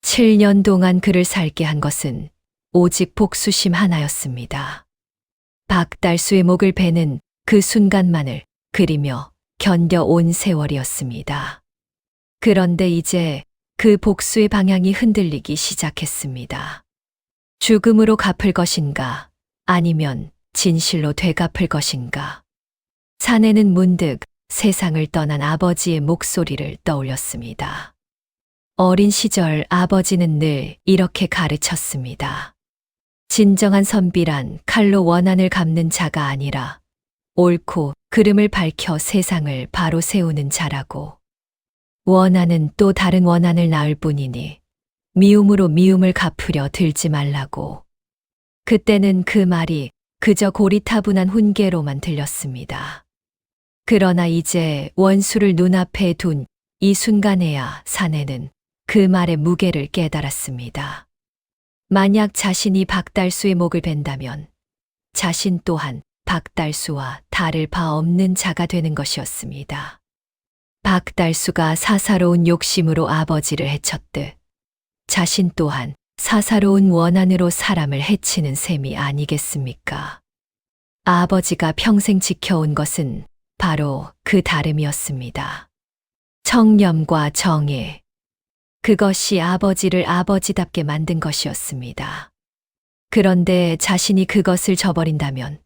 7년 동안 그를 살게 한 것은 오직 복수심 하나였습니다. 박달수의 목을 베는 그 순간만을 그리며 견뎌온 세월이었습니다. 그런데 이제 그 복수의 방향이 흔들리기 시작했습니다. 죽음으로 갚을 것인가, 아니면 진실로 되갚을 것인가. 사내는 문득 세상을 떠난 아버지의 목소리를 떠올렸습니다. 어린 시절 아버지는 늘 이렇게 가르쳤습니다. 진정한 선비란 칼로 원한을 갚는 자가 아니라 옳고 그름을 밝혀 세상을 바로 세우는 자라고. 원한은 또 다른 원한을 낳을 뿐이니 미움으로 미움을 갚으려 들지 말라고. 그때는 그 말이 그저 고리타분한 훈계로만 들렸습니다. 그러나 이제 원수를 눈앞에 둔 이 순간에야 사내는 그 말의 무게를 깨달았습니다. 만약 자신이 박달수의 목을 벤다면 자신 또한 박달수와 다를 바 없는 자가 되는 것이었습니다. 박달수가 사사로운 욕심으로 아버지를 해쳤듯 자신 또한 사사로운 원한으로 사람을 해치는 셈이 아니겠습니까? 아버지가 평생 지켜온 것은 바로 그 다름이었습니다. 청렴과 정의. 그것이 아버지를 아버지답게 만든 것이었습니다. 그런데 자신이 그것을 저버린다면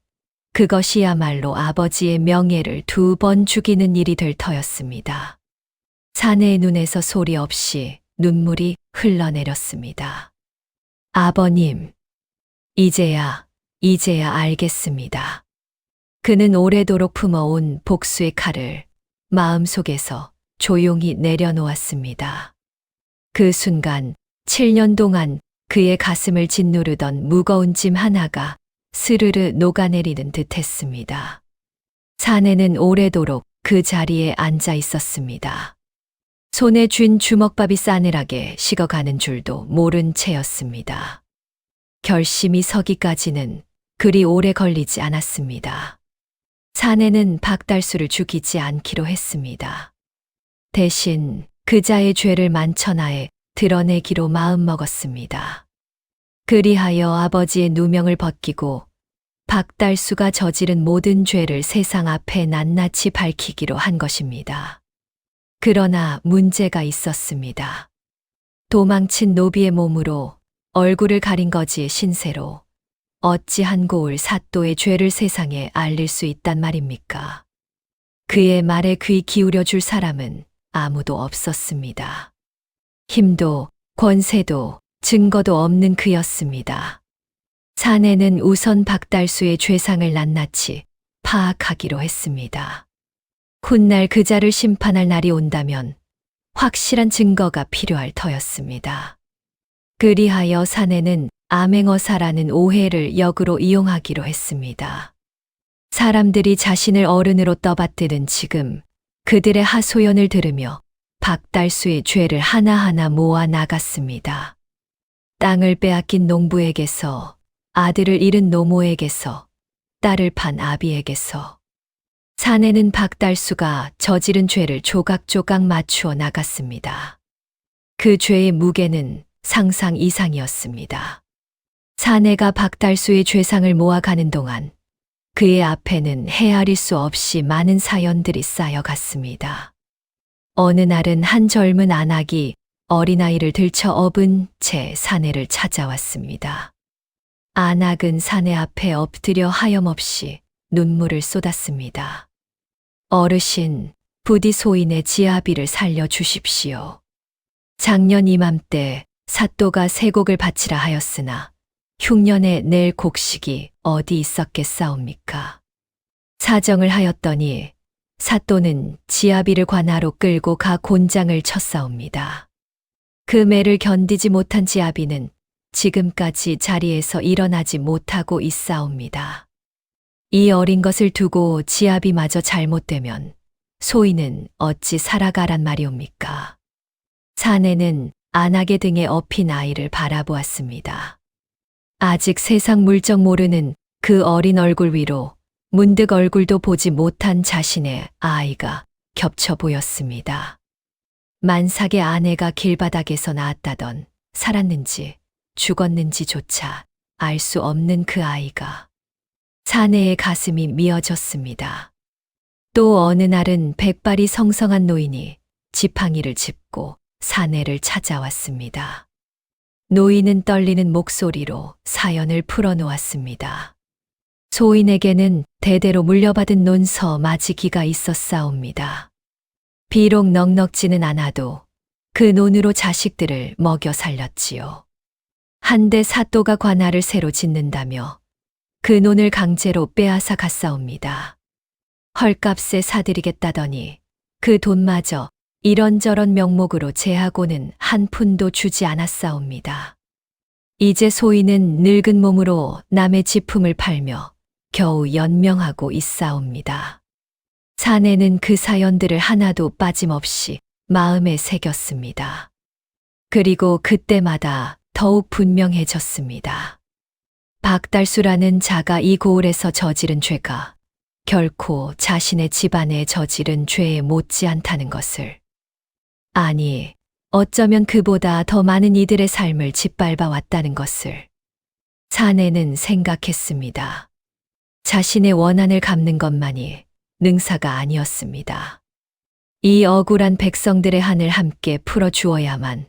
그것이야말로 아버지의 명예를 2번 죽이는 일이 될 터였습니다. 사내의 눈에서 소리 없이 눈물이 흘러내렸습니다. 아버님, 이제야 알겠습니다. 그는 오래도록 품어온 복수의 칼을 마음속에서 조용히 내려놓았습니다. 그 순간 7년 동안 그의 가슴을 짓누르던 무거운 짐 하나가 스르르 녹아내리는 듯했습니다. 사내는 오래도록 그 자리에 앉아 있었습니다. 손에 쥔 주먹밥이 싸늘하게 식어가는 줄도 모른 채였습니다. 결심이 서기까지는 그리 오래 걸리지 않았습니다. 사내는 박달수를 죽이지 않기로 했습니다. 대신 그자의 죄를 만천하에 드러내기로 마음먹었습니다. 그리하여 아버지의 누명을 벗기고 박달수가 저지른 모든 죄를 세상 앞에 낱낱이 밝히기로 한 것입니다. 그러나 문제가 있었습니다. 도망친 노비의 몸으로 얼굴을 가린 거지의 신세로 어찌 한고을 사또의 죄를 세상에 알릴 수 있단 말입니까? 그의 말에 귀 기울여 줄 사람은 아무도 없었습니다. 힘도 권세도 증거도 없는 그였습니다. 사내는 우선 박달수의 죄상을 낱낱이 파악하기로 했습니다. 훗날 그자를 심판할 날이 온다면 확실한 증거가 필요할 터였습니다. 그리하여 사내는 암행어사라는 오해를 역으로 이용하기로 했습니다. 사람들이 자신을 어른으로 떠받드는 지금 그들의 하소연을 들으며 박달수의 죄를 하나하나 모아 나갔습니다. 땅을 빼앗긴 농부에게서, 아들을 잃은 노모에게서, 딸을 판 아비에게서. 사내는 박달수가 저지른 죄를 조각조각 맞추어 나갔습니다. 그 죄의 무게는 상상 이상이었습니다. 사내가 박달수의 죄상을 모아가는 동안 그의 앞에는 헤아릴 수 없이 많은 사연들이 쌓여갔습니다. 어느 날은 한 젊은 안악이 어린아이를 들쳐 업은 채 사내를 찾아왔습니다. 안악은 사내 앞에 엎드려 하염없이 눈물을 쏟았습니다. 어르신, 부디 소인의 지아비를 살려주십시오. 작년 이맘때 사또가 세곡을 바치라 하였으나 흉년에 낼 곡식이 어디 있었겠사옵니까? 사정을 하였더니 사또는 지아비를 관하로 끌고 가 곤장을 쳤사옵니다. 그 매를 견디지 못한 지아비는 지금까지 자리에서 일어나지 못하고 있사옵니다. 이 어린 것을 두고 지아비마저 잘못되면 소인은 어찌 살아가란 말이옵니까? 사내는 안악의 등에 업힌 아이를 바라보았습니다. 아직 세상 물정 모르는 그 어린 얼굴 위로 문득 얼굴도 보지 못한 자신의 아이가 겹쳐 보였습니다. 만삭의 아내가 길바닥에서 낳았다던 살았는지 죽었는지조차 알 수 없는 그 아이가. 사내의 가슴이 미어졌습니다. 또 어느 날은 백발이 성성한 노인이 지팡이를 짚고 사내를 찾아왔습니다. 노인은 떨리는 목소리로 사연을 풀어놓았습니다. 소인에게는 대대로 물려받은 논서 맞이기가 있었사옵니다. 비록 넉넉지는 않아도 그 논으로 자식들을 먹여 살렸지요. 한데 사또가 관할을 새로 짓는다며 그 논을 강제로 빼앗아 갔사옵니다. 헐값에 사드리겠다더니 그 돈마저 이런저런 명목으로 제하고는 한 푼도 주지 않았사옵니다. 이제 소인은 늙은 몸으로 남의 지품을 팔며 겨우 연명하고 있사옵니다. 사내는 그 사연들을 하나도 빠짐없이 마음에 새겼습니다. 그리고 그때마다 더욱 분명해졌습니다. 박달수라는 자가 이 고을에서 저지른 죄가 결코 자신의 집안에 저지른 죄에 못지않다는 것을. 아니, 어쩌면 그보다 더 많은 이들의 삶을 짓밟아 왔다는 것을. 사내는 생각했습니다. 자신의 원한을 갚는 것만이 능사가 아니었습니다. 이 억울한 백성들의 한을 함께 풀어주어야만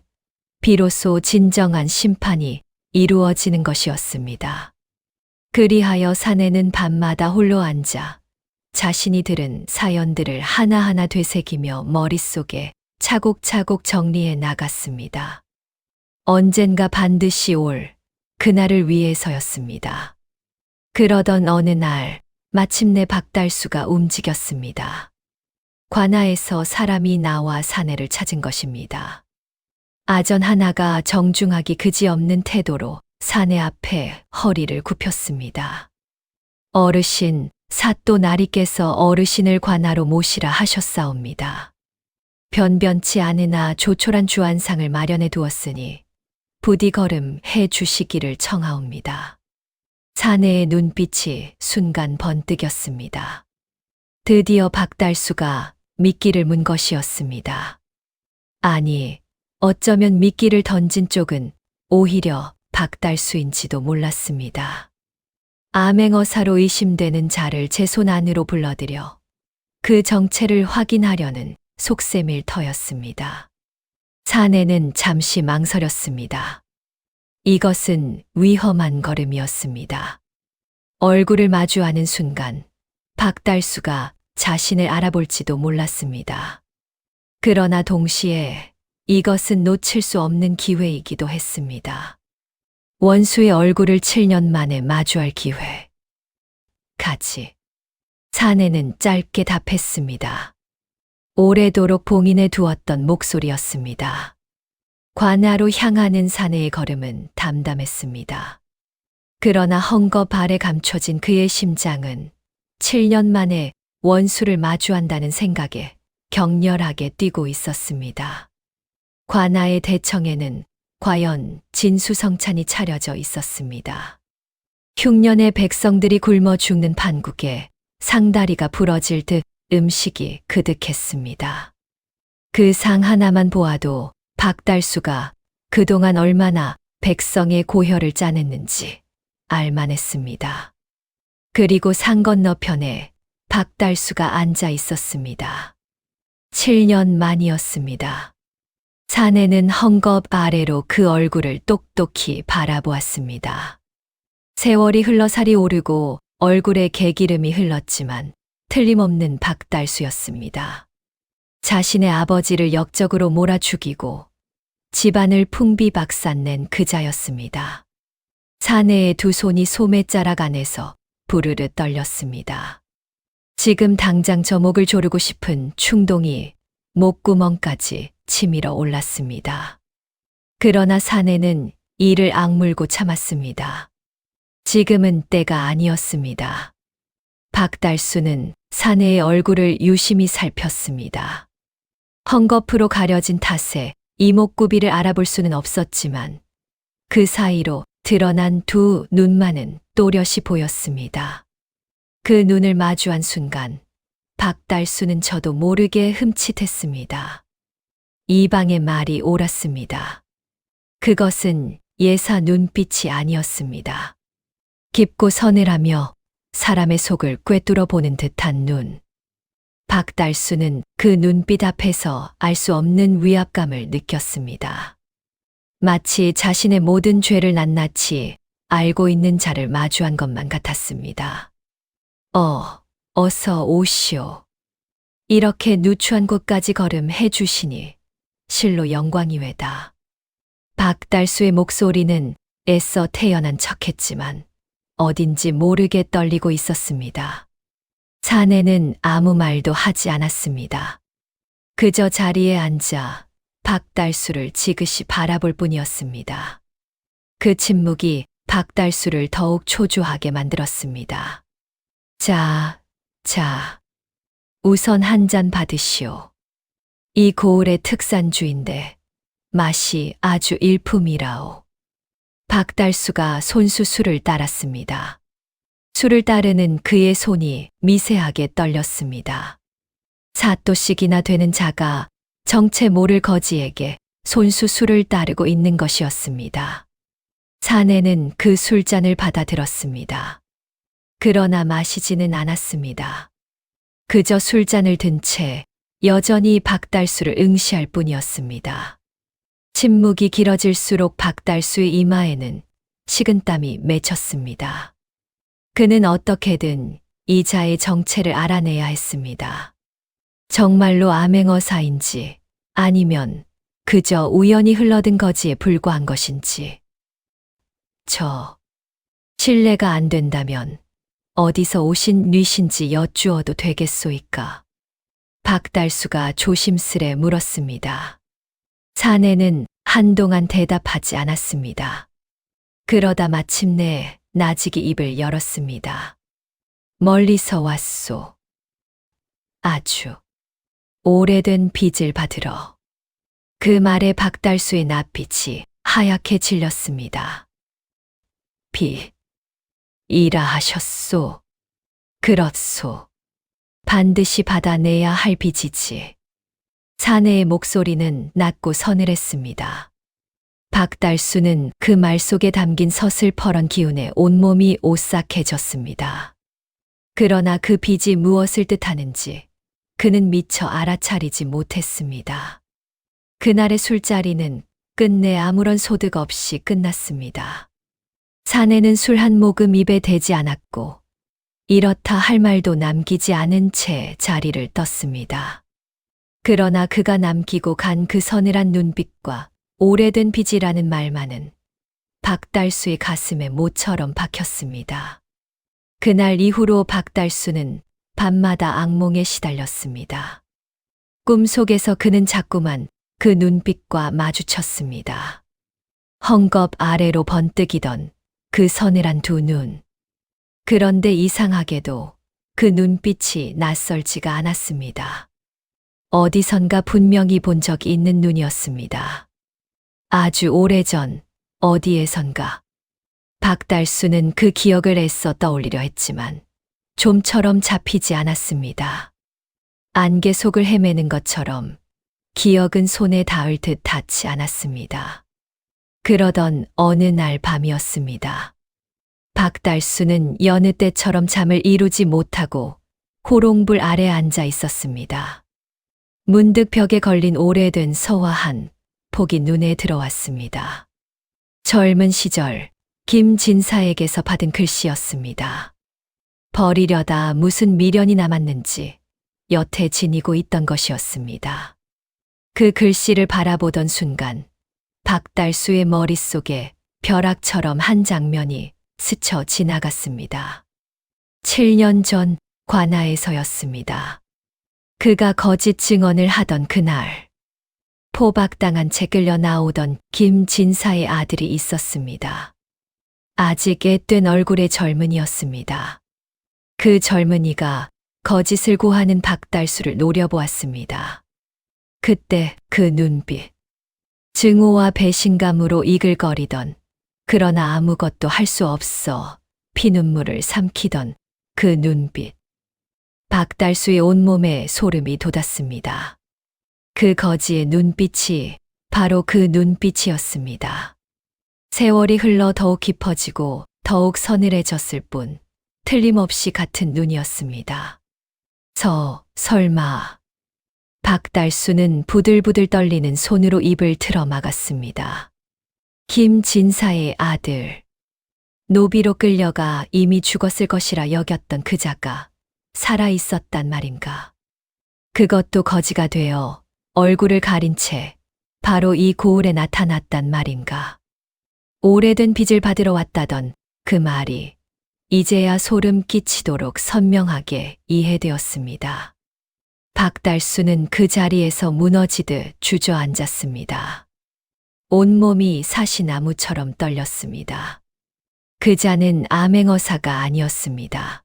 비로소 진정한 심판이 이루어지는 것이었습니다. 그리하여 사내는 밤마다 홀로 앉아 자신이 들은 사연들을 하나하나 되새기며 머릿속에 차곡차곡 정리해 나갔습니다. 언젠가 반드시 올 그날을 위해서였습니다. 그러던 어느 날 마침내 박달수가 움직였습니다. 관아에서 사람이 나와 사내를 찾은 것입니다. 아전 하나가 정중하기 그지없는 태도로 사내 앞에 허리를 굽혔습니다. 어르신, 사또 나리께서 어르신을 관하로 모시라 하셨사옵니다. 변변치 않으나 조촐한 주안상을 마련해 두었으니 부디 걸음 해 주시기를 청하옵니다. 사내의 눈빛이 순간 번뜩였습니다. 드디어 박달수가 미끼를 문 것이었습니다. 아니, 어쩌면 미끼를 던진 쪽은 오히려 박달수인지도 몰랐습니다. 암행어사로 의심되는 자를 제 손 안으로 불러들여 그 정체를 확인하려는 속셈일 터였습니다. 사내는 잠시 망설였습니다. 이것은 위험한 걸음이었습니다. 얼굴을 마주하는 순간 박달수가 자신을 알아볼지도 몰랐습니다. 그러나 동시에 이것은 놓칠 수 없는 기회이기도 했습니다. 원수의 얼굴을 7년 만에 마주할 기회. 가지. 사내는 짧게 답했습니다. 오래도록 봉인해 두었던 목소리였습니다. 관하로 향하는 사내의 걸음은 담담했습니다. 그러나 헝겊 아래 감춰진 그의 심장은 7년 만에 원수를 마주한다는 생각에 격렬하게 뛰고 있었습니다. 관아의 대청에는 과연 진수성찬이 차려져 있었습니다. 흉년의 백성들이 굶어 죽는 판국에 상다리가 부러질 듯 음식이 그득했습니다. 그 상 하나만 보아도 박달수가 그동안 얼마나 백성의 고혈을 짜냈는지 알만했습니다. 그리고 상 건너편에 박달수가 앉아 있었습니다. 7년 만이었습니다. 사내는 헝겊 아래로 그 얼굴을 똑똑히 바라보았습니다. 세월이 흘러 살이 오르고 얼굴에 개기름이 흘렀지만 틀림없는 박달수였습니다. 자신의 아버지를 역적으로 몰아 죽이고 집안을 풍비박산낸 그자였습니다. 사내의 두 손이 소매자락 안에서 부르르 떨렸습니다. 지금 당장 저 목을 조르고 싶은 충동이 목구멍까지 치밀어 올랐습니다. 그러나 사내는 이를 악물고 참았습니다. 지금은 때가 아니었습니다. 박달수는 사내의 얼굴을 유심히 살폈습니다. 헝겊으로 가려진 탓에 이목구비를 알아볼 수는 없었지만 그 사이로 드러난 두 눈만은 또렷이 보였습니다. 그 눈을 마주한 순간 박달수는 저도 모르게 흠칫했습니다. 이방의 말이 옳았습니다. 그것은 예사 눈빛이 아니었습니다. 깊고 서늘하며 사람의 속을 꿰뚫어 보는 듯한 눈. 박달수는 그 눈빛 앞에서 알 수 없는 위압감을 느꼈습니다. 마치 자신의 모든 죄를 낱낱이 알고 있는 자를 마주한 것만 같았습니다. 어서 오시오. 이렇게 누추한 곳까지 걸음해 주시니 실로 영광이외다. 박달수의 목소리는 애써 태연한 척했지만 어딘지 모르게 떨리고 있었습니다. 사내는 아무 말도 하지 않았습니다. 그저 자리에 앉아 박달수를 지그시 바라볼 뿐이었습니다. 그 침묵이 박달수를 더욱 초조하게 만들었습니다. 자, 우선 한 잔 받으시오. 이 고을의 특산주인데 맛이 아주 일품이라오. 박달수가 손수 술을 따랐습니다. 술을 따르는 그의 손이 미세하게 떨렸습니다. 사또씩이나 되는 자가 정체 모를 거지에게 손수 술을 따르고 있는 것이었습니다. 사내는 그 술잔을 받아들었습니다. 그러나 마시지는 않았습니다. 그저 술잔을 든 채 여전히 박달수를 응시할 뿐이었습니다. 침묵이 길어질수록 박달수의 이마에는 식은땀이 맺혔습니다. 그는 어떻게든 이 자의 정체를 알아내야 했습니다. 정말로 암행어사인지 아니면 그저 우연히 흘러든 거지에 불과한 것인지. 실례가 안 된다면 어디서 오신 뉘신지 여쭈어도 되겠소이까? 박달수가 조심스레 물었습니다. 사내는 한동안 대답하지 않았습니다. 그러다 마침내 나직이 입을 열었습니다. 멀리서 왔소. 아주 오래된 빚을 받으러. 그 말에 박달수의 낯빛이 하얗게 질렸습니다. 빚이라 하셨소. 그렇소. 반드시 받아내야 할 빚이지. 사내의 목소리는 낮고 서늘했습니다. 박달수는 그 말 속에 담긴 서슬퍼런 기운에 온몸이 오싹해졌습니다. 그러나 그 빚이 무엇을 뜻하는지 그는 미처 알아차리지 못했습니다. 그날의 술자리는 끝내 아무런 소득 없이 끝났습니다. 사내는 술 한 모금 입에 대지 않았고 이렇다 할 말도 남기지 않은 채 자리를 떴습니다. 그러나 그가 남기고 간 그 서늘한 눈빛과 오래된 빚이라는 말만은 박달수의 가슴에 모처럼 박혔습니다. 그날 이후로 박달수는 밤마다 악몽에 시달렸습니다. 꿈속에서 그는 자꾸만 그 눈빛과 마주쳤습니다. 헝겊 아래로 번뜩이던 그 서늘한 두 눈. 그런데 이상하게도 그 눈빛이 낯설지가 않았습니다. 어디선가 분명히 본 적이 있는 눈이었습니다. 아주 오래전 어디에선가. 박달수는 그 기억을 애써 떠올리려 했지만 좀처럼 잡히지 않았습니다. 안개 속을 헤매는 것처럼 기억은 손에 닿을 듯 닿지 않았습니다. 그러던 어느 날 밤이었습니다. 박달수는 여느 때처럼 잠을 이루지 못하고 호롱불 아래 앉아 있었습니다. 문득 벽에 걸린 오래된 서화 한 폭이 눈에 들어왔습니다. 젊은 시절 김진사에게서 받은 글씨였습니다. 버리려다 무슨 미련이 남았는지 여태 지니고 있던 것이었습니다. 그 글씨를 바라보던 순간 박달수의 머릿속에 벼락처럼 한 장면이 스쳐 지나갔습니다. 7년 전 관아에서였습니다. 그가 거짓 증언을 하던 그날, 포박당한 채 끌려 나오던 김진사의 아들이 있었습니다. 아직 앳된 얼굴의 젊은이였습니다. 그 젊은이가 거짓을 고하는 박달수를 노려보았습니다. 그때 그 눈빛, 증오와 배신감으로 이글거리던, 그러나 아무것도 할 수 없어 피눈물을 삼키던 그 눈빛. 박달수의 온몸에 소름이 돋았습니다. 그 거지의 눈빛이 바로 그 눈빛이었습니다. 세월이 흘러 더욱 깊어지고 더욱 서늘해졌을 뿐 틀림없이 같은 눈이었습니다. 설마. 박달수는 부들부들 떨리는 손으로 입을 틀어 막았습니다. 김진사의 아들. 노비로 끌려가 이미 죽었을 것이라 여겼던 그자가 살아 있었단 말인가. 그것도 거지가 되어 얼굴을 가린 채 바로 이 고을에 나타났단 말인가. 오래된 빚을 받으러 왔다던 그 말이 이제야 소름 끼치도록 선명하게 이해되었습니다. 박달수는 그 자리에서 무너지듯 주저앉았습니다. 온몸이 사시나무처럼 떨렸습니다. 그자는 암행어사가 아니었습니다.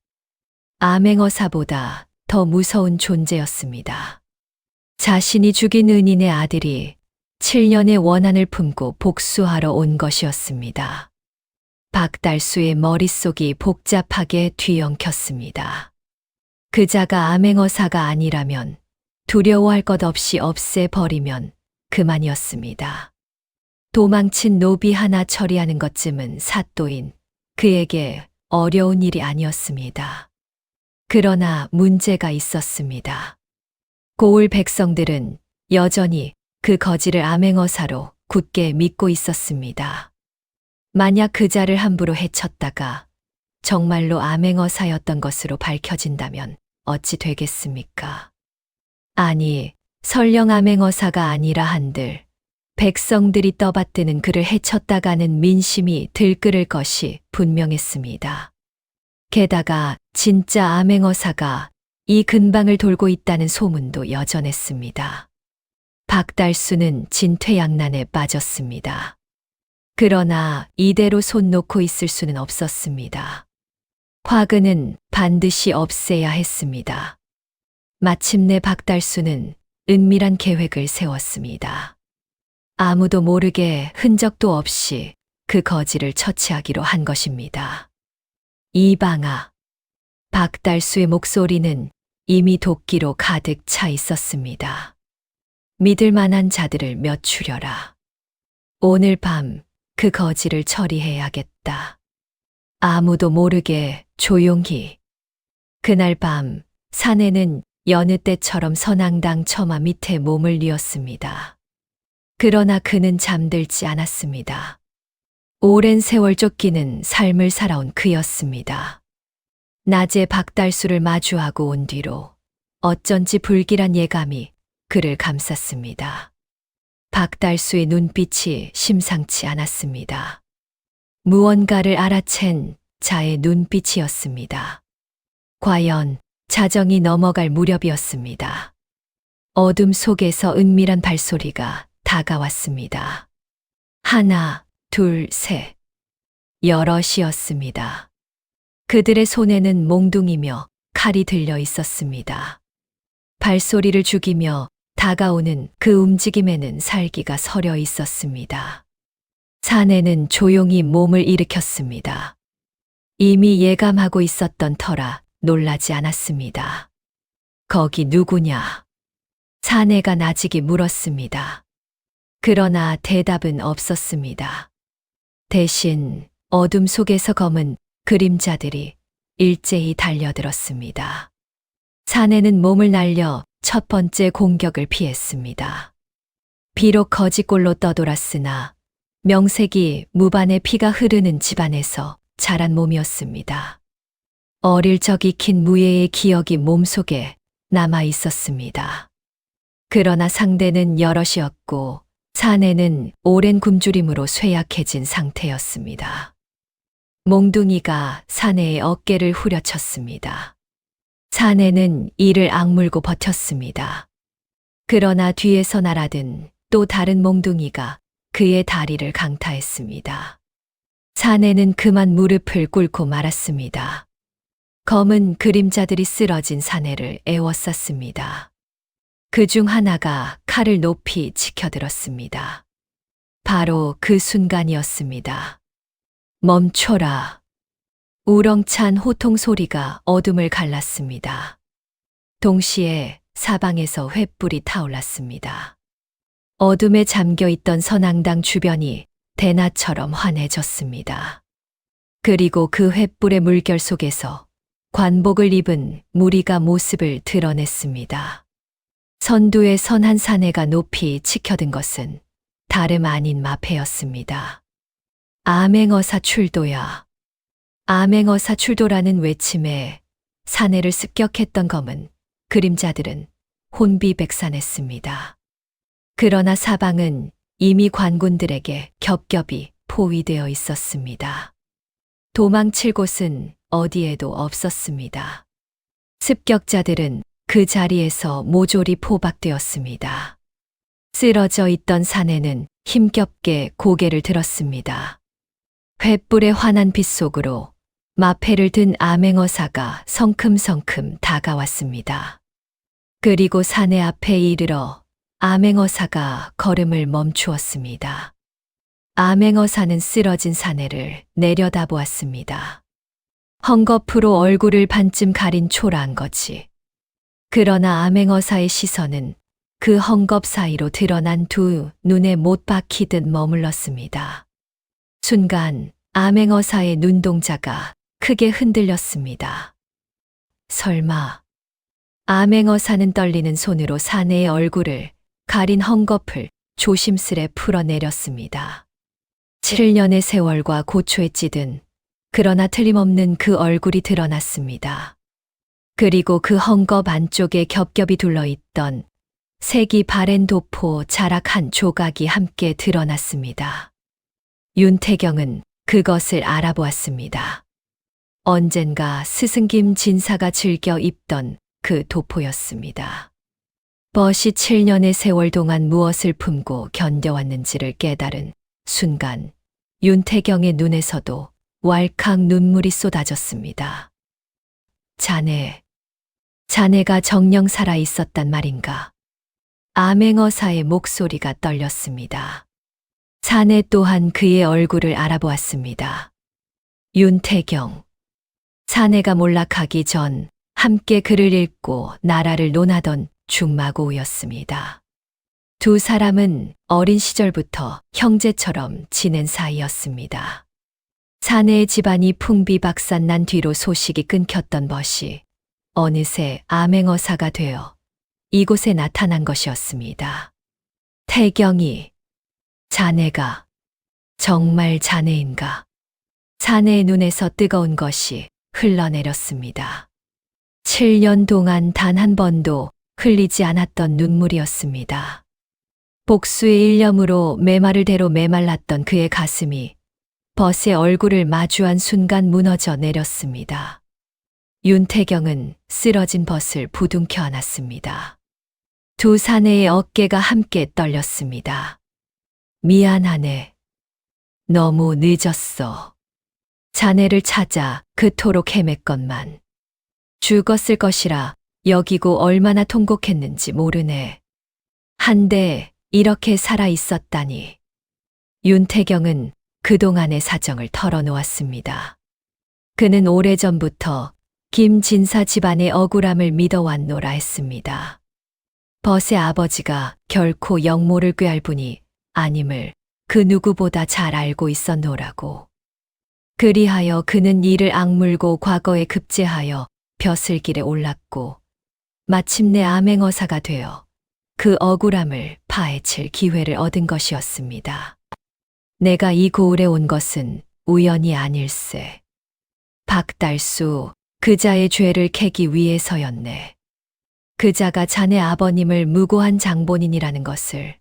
암행어사보다 더 무서운 존재였습니다. 자신이 죽인 은인의 아들이 7년의 원한을 품고 복수하러 온 것이었습니다. 박달수의 머릿속이 복잡하게 뒤엉켰습니다. 그자가 암행어사가 아니라면 두려워할 것 없이 없애버리면 그만이었습니다. 도망친 노비 하나 처리하는 것쯤은 사또인 그에게 어려운 일이 아니었습니다. 그러나 문제가 있었습니다. 고을 백성들은 여전히 그 거지를 암행어사로 굳게 믿고 있었습니다. 만약 그자를 함부로 해쳤다가 정말로 암행어사였던 것으로 밝혀진다면 어찌 되겠습니까? 아니, 설령 암행어사가 아니라 한들 백성들이 떠받드는 그를 해쳤다가는 민심이 들끓을 것이 분명했습니다. 게다가 진짜 암행어사가 이 근방을 돌고 있다는 소문도 여전했습니다. 박달수는 진퇴양난에 빠졌습니다. 그러나 이대로 손 놓고 있을 수는 없었습니다. 화근은 반드시 없애야 했습니다. 마침내 박달수는 은밀한 계획을 세웠습니다. 아무도 모르게 흔적도 없이 그 거지를 처치하기로 한 것입니다. 이방아. 박달수의 목소리는 이미 도끼로 가득 차 있었습니다. 믿을 만한 자들을 몇 추려라. 오늘 밤 그 거지를 처리해야겠다. 아무도 모르게 조용히. 그날 밤 사내는 여느 때처럼 선앙당 처마 밑에 몸을 뉘었습니다. 그러나 그는 잠들지 않았습니다. 오랜 세월 쫓기는 삶을 살아온 그였습니다. 낮에 박달수를 마주하고 온 뒤로 어쩐지 불길한 예감이 그를 감쌌습니다. 박달수의 눈빛이 심상치 않았습니다. 무언가를 알아챈 자의 눈빛이었습니다. 과연 자정이 넘어갈 무렵이었습니다. 어둠 속에서 은밀한 발소리가 다가왔습니다. 하나, 둘, 셋. 여럿이었습니다. 그들의 손에는 몽둥이며 칼이 들려 있었습니다. 발소리를 죽이며 다가오는 그 움직임에는 살기가 서려 있었습니다. 사내는 조용히 몸을 일으켰습니다. 이미 예감하고 있었던 터라 놀라지 않았습니다. 거기 누구냐? 사내가 나직이 물었습니다. 그러나 대답은 없었습니다. 대신 어둠 속에서 검은 그림자들이 일제히 달려들었습니다. 사내는 몸을 날려 첫 번째 공격을 피했습니다. 비록 거지꼴로 떠돌았으나 명색이 무반의 피가 흐르는 집안에서 자란 몸이었습니다. 어릴 적 익힌 무예의 기억이 몸속에 남아 있었습니다. 그러나 상대는 여럿이었고 사내는 오랜 굶주림으로 쇠약해진 상태였습니다. 몽둥이가 사내의 어깨를 후려쳤습니다. 사내는 이를 악물고 버텼습니다. 그러나 뒤에서 날아든 또 다른 몽둥이가 그의 다리를 강타했습니다. 사내는 그만 무릎을 꿇고 말았습니다. 검은 그림자들이 쓰러진 사내를 에워쌌습니다. 그중 하나가 칼을 높이 치켜들었습니다. 바로 그 순간이었습니다. 멈춰라. 우렁찬 호통 소리가 어둠을 갈랐습니다. 동시에 사방에서 횃불이 타올랐습니다. 어둠에 잠겨 있던 선앙당 주변이 대낮처럼 환해졌습니다. 그리고 그 횃불의 물결 속에서 관복을 입은 무리가 모습을 드러냈습니다. 선두에 선 한 사내가 높이 치켜든 것은 다름 아닌 마패였습니다. 암행어사 출도야. 암행어사 출도라는 외침에 사내를 습격했던 검은 그림자들은 혼비백산했습니다. 그러나 사방은 이미 관군들에게 겹겹이 포위되어 있었습니다. 도망칠 곳은 어디에도 없었습니다. 습격자들은 그 자리에서 모조리 포박되었습니다. 쓰러져 있던 사내는 힘겹게 고개를 들었습니다. 횃불의 환한 빛 속으로 마패를 든 암행어사가 성큼성큼 다가왔습니다. 그리고 사내 앞에 이르러 암행어사가 걸음을 멈추었습니다. 암행어사는 쓰러진 사내를 내려다보았습니다. 헝겊으로 얼굴을 반쯤 가린 초라한 거지. 그러나 암행어사의 시선은 그 헝겊 사이로 드러난 두 눈에 못 박히듯 머물렀습니다. 순간 암행어사의 눈동자가 크게 흔들렸습니다. 설마. 암행어사는 떨리는 손으로 사내의 얼굴을 가린 헝겊을 조심스레 풀어내렸습니다. 7년의 세월과 고초에 찌든 그러나 틀림없는 그 얼굴이 드러났습니다. 그리고 그 헝겊 안쪽에 겹겹이 둘러있던 색이 바랜 도포 자락 한 조각이 함께 드러났습니다. 윤태경은 그것을 알아보았습니다. 언젠가 스승김 진사가 즐겨 입던 그 도포였습니다. 벗이 7년의 세월 동안 무엇을 품고 견뎌왔는지를 깨달은 순간 윤태경의 눈에서도 왈칵 눈물이 쏟아졌습니다. 자네가 정녕 살아 있었단 말인가? 암행어사의 목소리가 떨렸습니다. 사내 또한 그의 얼굴을 알아보았습니다. 윤태경. 사내가 몰락하기 전 함께 글을 읽고 나라를 논하던 중마고우였습니다. 두 사람은 어린 시절부터 형제처럼 지낸 사이였습니다. 사내의 집안이 풍비박산난 뒤로 소식이 끊겼던 것이 어느새 암행어사가 되어 이곳에 나타난 것이었습니다. 태경이, 자네가 정말 자네인가? 사내의 눈에서 뜨거운 것이 흘러내렸습니다. 7년 동안 단 한 번도 흘리지 않았던 눈물이었습니다. 복수의 일념으로 메마를 대로 메말랐던 그의 가슴이 벗의 얼굴을 마주한 순간 무너져 내렸습니다. 윤태경은 쓰러진 벗을 부둥켜 안았습니다. 두 사내의 어깨가 함께 떨렸습니다. 미안하네. 너무 늦었어. 자네를 찾아 그토록 헤맸건만. 죽었을 것이라 여기고 얼마나 통곡했는지 모르네. 한데 이렇게 살아 있었다니. 윤태경은 그동안의 사정을 털어놓았습니다. 그는 오래전부터 김진사 집안의 억울함을 믿어왔노라 했습니다. 벗의 아버지가 결코 영모를 꾀할 분이 아님을 그 누구보다 잘 알고 있었노라고. 그리하여 그는 이를 악물고 과거에 급제하여 벼슬길에 올랐고 마침내 암행어사가 되어 그 억울함을 파헤칠 기회를 얻은 것이었습니다. 내가 이 고을에 온 것은 우연이 아닐세. 박달수, 그자의 죄를 캐기 위해서였네. 그자가 자네 아버님을 무고한 장본인이라는 것을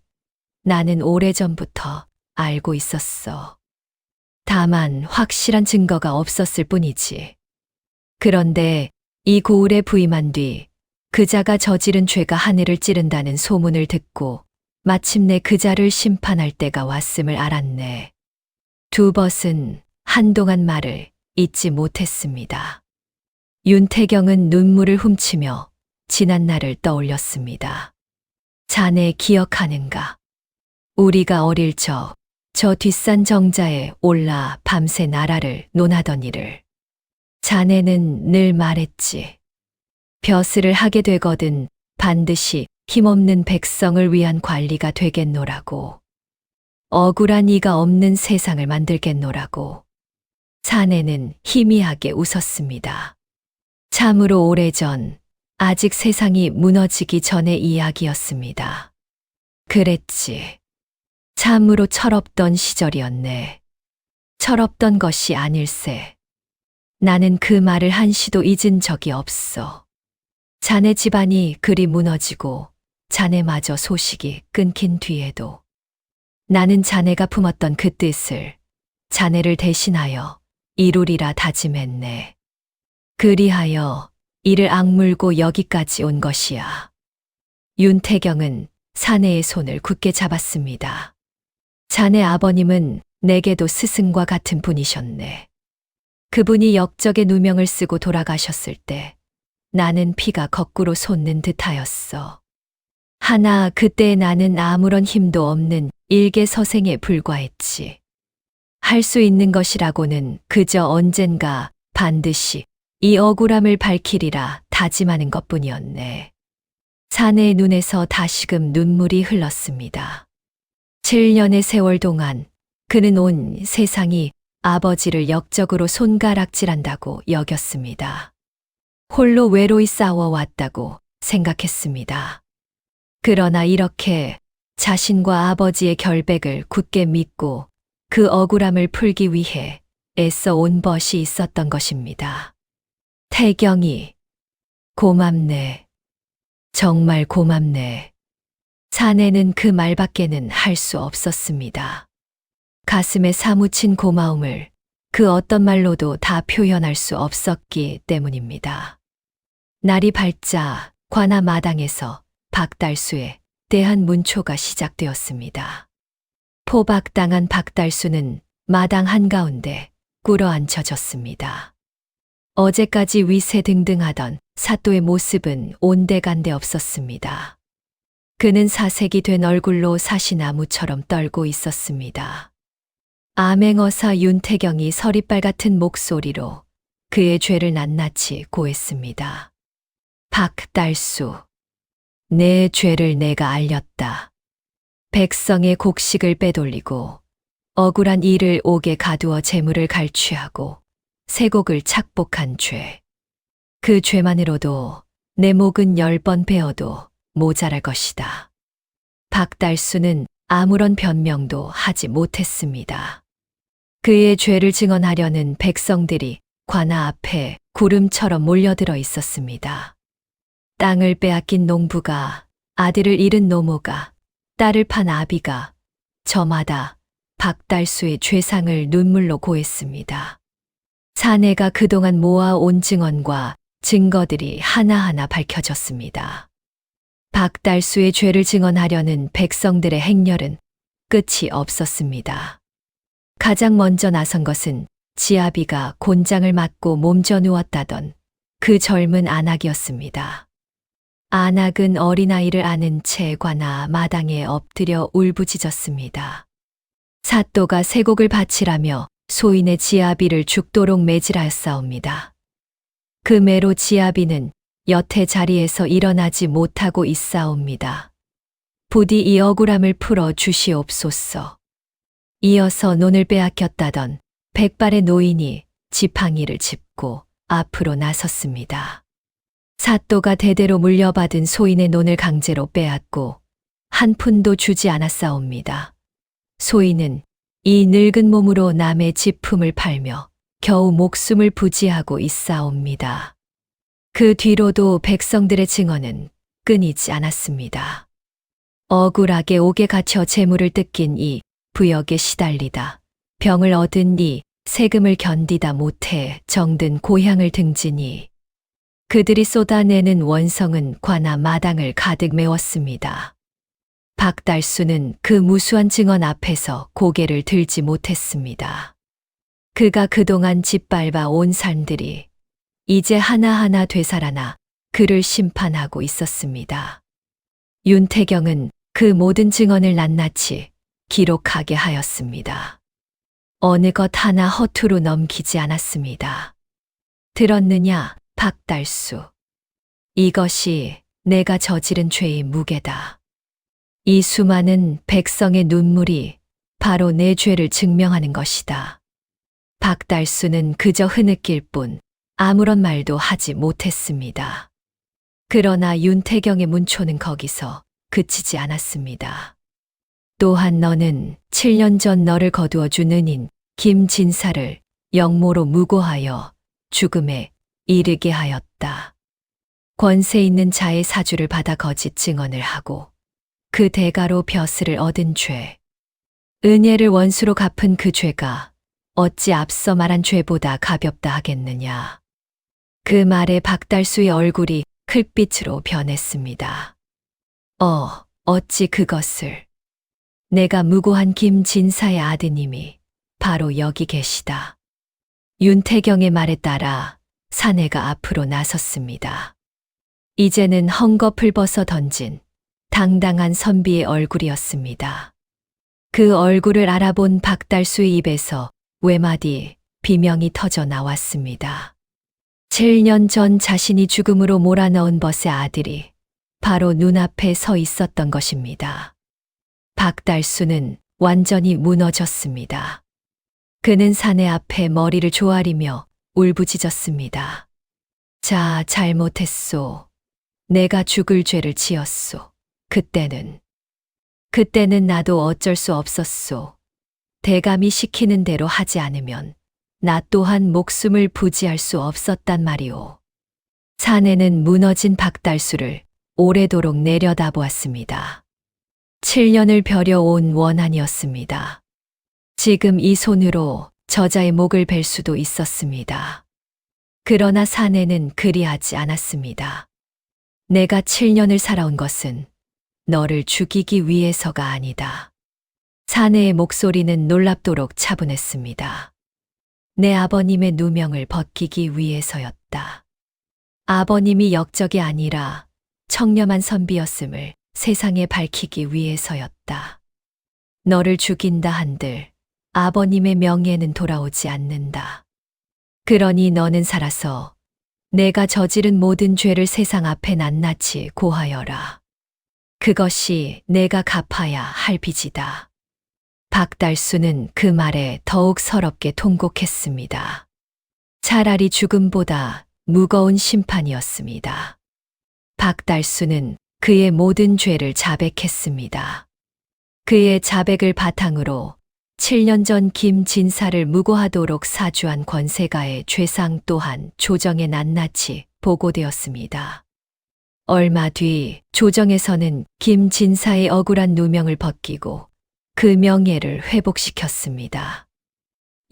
나는 오래전부터 알고 있었어. 다만 확실한 증거가 없었을 뿐이지. 그런데 이 고을에 부임한 뒤 그자가 저지른 죄가 하늘을 찌른다는 소문을 듣고 마침내 그자를 심판할 때가 왔음을 알았네. 두 벗은 한동안 말을 잊지 못했습니다. 윤태경은 눈물을 훔치며 지난 날을 떠올렸습니다. 자네 기억하는가? 우리가 어릴 저 뒷산 정자에 올라 밤새 나라를 논하던 일을. 자네는 늘 말했지. 벼슬을 하게 되거든 반드시 힘없는 백성을 위한 관리가 되겠노라고. 억울한 이가 없는 세상을 만들겠노라고. 사내는 희미하게 웃었습니다. 참으로 오래전, 아직 세상이 무너지기 전의 이야기였습니다. 그랬지. 참으로 철없던 시절이었네. 철없던 것이 아닐세. 나는 그 말을 한시도 잊은 적이 없어. 자네 집안이 그리 무너지고 자네마저 소식이 끊긴 뒤에도 나는 자네가 품었던 그 뜻을 자네를 대신하여 이루리라 다짐했네. 그리하여 이를 악물고 여기까지 온 것이야. 윤태경은 사내의 손을 굳게 잡았습니다. 자네 아버님은 내게도 스승과 같은 분이셨네. 그분이 역적의 누명을 쓰고 돌아가셨을 때 나는 피가 거꾸로 솟는 듯하였어. 하나 그때 나는 아무런 힘도 없는 일개서생에 불과했지. 할 수 있는 것이라고는 그저 언젠가 반드시 이 억울함을 밝히리라 다짐하는 것뿐이었네. 사내의 눈에서 다시금 눈물이 흘렀습니다. 7년의 세월 동안 그는 온 세상이 아버지를 역적으로 손가락질한다고 여겼습니다. 홀로 외로이 싸워왔다고 생각했습니다. 그러나 이렇게 자신과 아버지의 결백을 굳게 믿고 그 억울함을 풀기 위해 애써 온 벗이 있었던 것입니다. 태경이, 고맙네. 정말 고맙네. 사내는 그 말밖에는 할 수 없었습니다. 가슴에 사무친 고마움을 그 어떤 말로도 다 표현할 수 없었기 때문입니다. 날이 밝자 관아 마당에서 박달수에 대한 문초가 시작되었습니다. 포박당한 박달수는 마당 한가운데 꿇어앉혀졌습니다. 어제까지 위세등등하던 사또의 모습은 온데간데 없었습니다. 그는 사색이 된 얼굴로 사시나무처럼 떨고 있었습니다. 암행어사 윤태경이 서리빨 같은 목소리로 그의 죄를 낱낱이 고했습니다. 박달수, 내 죄를 내가 알렸다. 백성의 곡식을 빼돌리고 억울한 이를 옥에 가두어 재물을 갈취하고 세곡을 착복한 죄. 그 죄만으로도 내 목은 10번 베어도 모자랄 것이다. 박달수는 아무런 변명도 하지 못했습니다. 그의 죄를 증언하려는 백성들이 관아 앞에 구름처럼 몰려들어 있었습니다. 땅을 빼앗긴 농부가, 아들을 잃은 노모가, 딸을 판 아비가 저마다 박달수의 죄상을 눈물로 고했습니다. 사내가 그동안 모아온 증언과 증거들이 하나하나 밝혀졌습니다. 박달수의 죄를 증언하려는 백성들의 행렬은 끝이 없었습니다. 가장 먼저 나선 것은 지아비가 곤장을 맞고 몸져 누웠다던 그 젊은 안악이었습니다. 안악은 어린아이를 안은 채 관아 마당에 엎드려 울부짖었습니다. 사또가 세곡을 바치라며 소인의 지아비를 죽도록 매질하였사옵니다. 그 매로 지아비는 여태 자리에서 일어나지 못하고 있사옵니다. 부디 이 억울함을 풀어 주시옵소서. 이어서 논을 빼앗겼다던 백발의 노인이 지팡이를 짚고 앞으로 나섰습니다. 사또가 대대로 물려받은 소인의 논을 강제로 빼앗고 한 푼도 주지 않았사옵니다. 소인은 이 늙은 몸으로 남의 지품을 팔며 겨우 목숨을 부지하고 있사옵니다. 그 뒤로도 백성들의 증언은 끊이지 않았습니다. 억울하게 옥에 갇혀 재물을 뜯긴 이, 부역에 시달리다 병을 얻은 이, 세금을 견디다 못해 정든 고향을 등지니 그들이 쏟아내는 원성은 관아 마당을 가득 메웠습니다. 박달수는 그 무수한 증언 앞에서 고개를 들지 못했습니다. 그가 그동안 짓밟아 온 삶들이 이제 하나하나 되살아나 그를 심판하고 있었습니다. 윤태경은 그 모든 증언을 낱낱이 기록하게 하였습니다. 어느 것 하나 허투루 넘기지 않았습니다. 들었느냐, 박달수. 이것이 내가 저지른 죄의 무게다. 이 수많은 백성의 눈물이 바로 내 죄를 증명하는 것이다. 박달수는 그저 흐느낄 뿐 아무런 말도 하지 못했습니다. 그러나 윤태경의 문초는 거기서 그치지 않았습니다. 또한 너는 7년 전 너를 거두어 준 은인 김진사를 영모로 무고하여 죽음에 이르게 하였다. 권세 있는 자의 사주를 받아 거짓 증언을 하고 그 대가로 벼슬을 얻은 죄. 은혜를 원수로 갚은 그 죄가 어찌 앞서 말한 죄보다 가볍다 하겠느냐. 그 말에 박달수의 얼굴이 클빛으로 변했습니다. 어찌 그것을. 내가 무고한 김진사의 아드님이 바로 여기 계시다. 윤태경의 말에 따라 사내가 앞으로 나섰습니다. 이제는 헝겊을 벗어 던진 당당한 선비의 얼굴이었습니다. 그 얼굴을 알아본 박달수의 입에서 외마디 비명이 터져 나왔습니다. 7년 전 자신이 죽음으로 몰아넣은 벗의 아들이 바로 눈앞에 서 있었던 것입니다. 박달수는 완전히 무너졌습니다. 그는 사내 앞에 머리를 조아리며 울부짖었습니다. 자, 잘못했소. 내가 죽을 죄를 지었소. 그때는 나도 어쩔 수 없었소. 대감이 시키는 대로 하지 않으면 나 또한 목숨을 부지할 수 없었단 말이오. 사내는 무너진 박달수를 오래도록 내려다보았습니다. 7년을 벼려온 원한이었습니다. 지금 이 손으로 저자의 목을 벨 수도 있었습니다. 그러나 사내는 그리하지 않았습니다. 내가 7년을 살아온 것은 너를 죽이기 위해서가 아니다. 사내의 목소리는 놀랍도록 차분했습니다. 내 아버님의 누명을 벗기기 위해서였다. 아버님이 역적이 아니라 청렴한 선비였음을 세상에 밝히기 위해서였다. 너를 죽인다 한들 아버님의 명예는 돌아오지 않는다. 그러니 너는 살아서 내가 저지른 모든 죄를 세상 앞에 낱낱이 고하여라. 그것이 내가 갚아야 할 빚이다. 박달수는 그 말에 더욱 서럽게 통곡했습니다. 차라리 죽음보다 무거운 심판이었습니다. 박달수는 그의 모든 죄를 자백했습니다. 그의 자백을 바탕으로 7년 전 김진사를 무고하도록 사주한 권세가의 죄상 또한 조정에 낱낱이 보고되었습니다. 얼마 뒤 조정에서는 김진사의 억울한 누명을 벗기고 그 명예를 회복시켰습니다.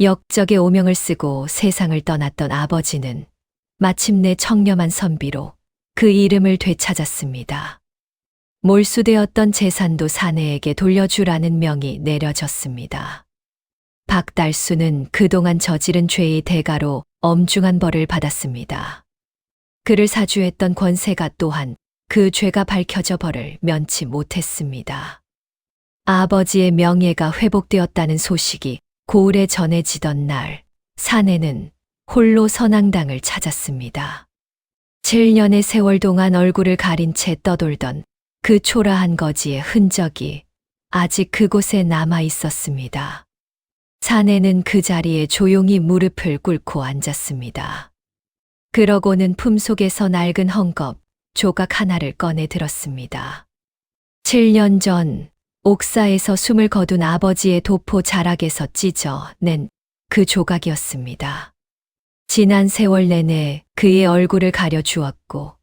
역적의 오명을 쓰고 세상을 떠났던 아버지는 마침내 청렴한 선비로 그 이름을 되찾았습니다. 몰수되었던 재산도 사내에게 돌려주라는 명이 내려졌습니다. 박달수는 그동안 저지른 죄의 대가로 엄중한 벌을 받았습니다. 그를 사주했던 권세가 또한 그 죄가 밝혀져 벌을 면치 못했습니다. 아버지의 명예가 회복되었다는 소식이 고을에 전해지던 날, 사내는 홀로 선앙당을 찾았습니다. 7년의 세월 동안 얼굴을 가린 채 떠돌던 그 초라한 거지의 흔적이 아직 그곳에 남아 있었습니다. 사내는 그 자리에 조용히 무릎을 꿇고 앉았습니다. 그러고는 품속에서 낡은 헝겊 조각 하나를 꺼내 들었습니다. 7년 전 옥사에서 숨을 거둔 아버지의 도포 자락에서 찢어낸 그 조각이었습니다. 지난 세월 내내 그의 얼굴을 가려주었고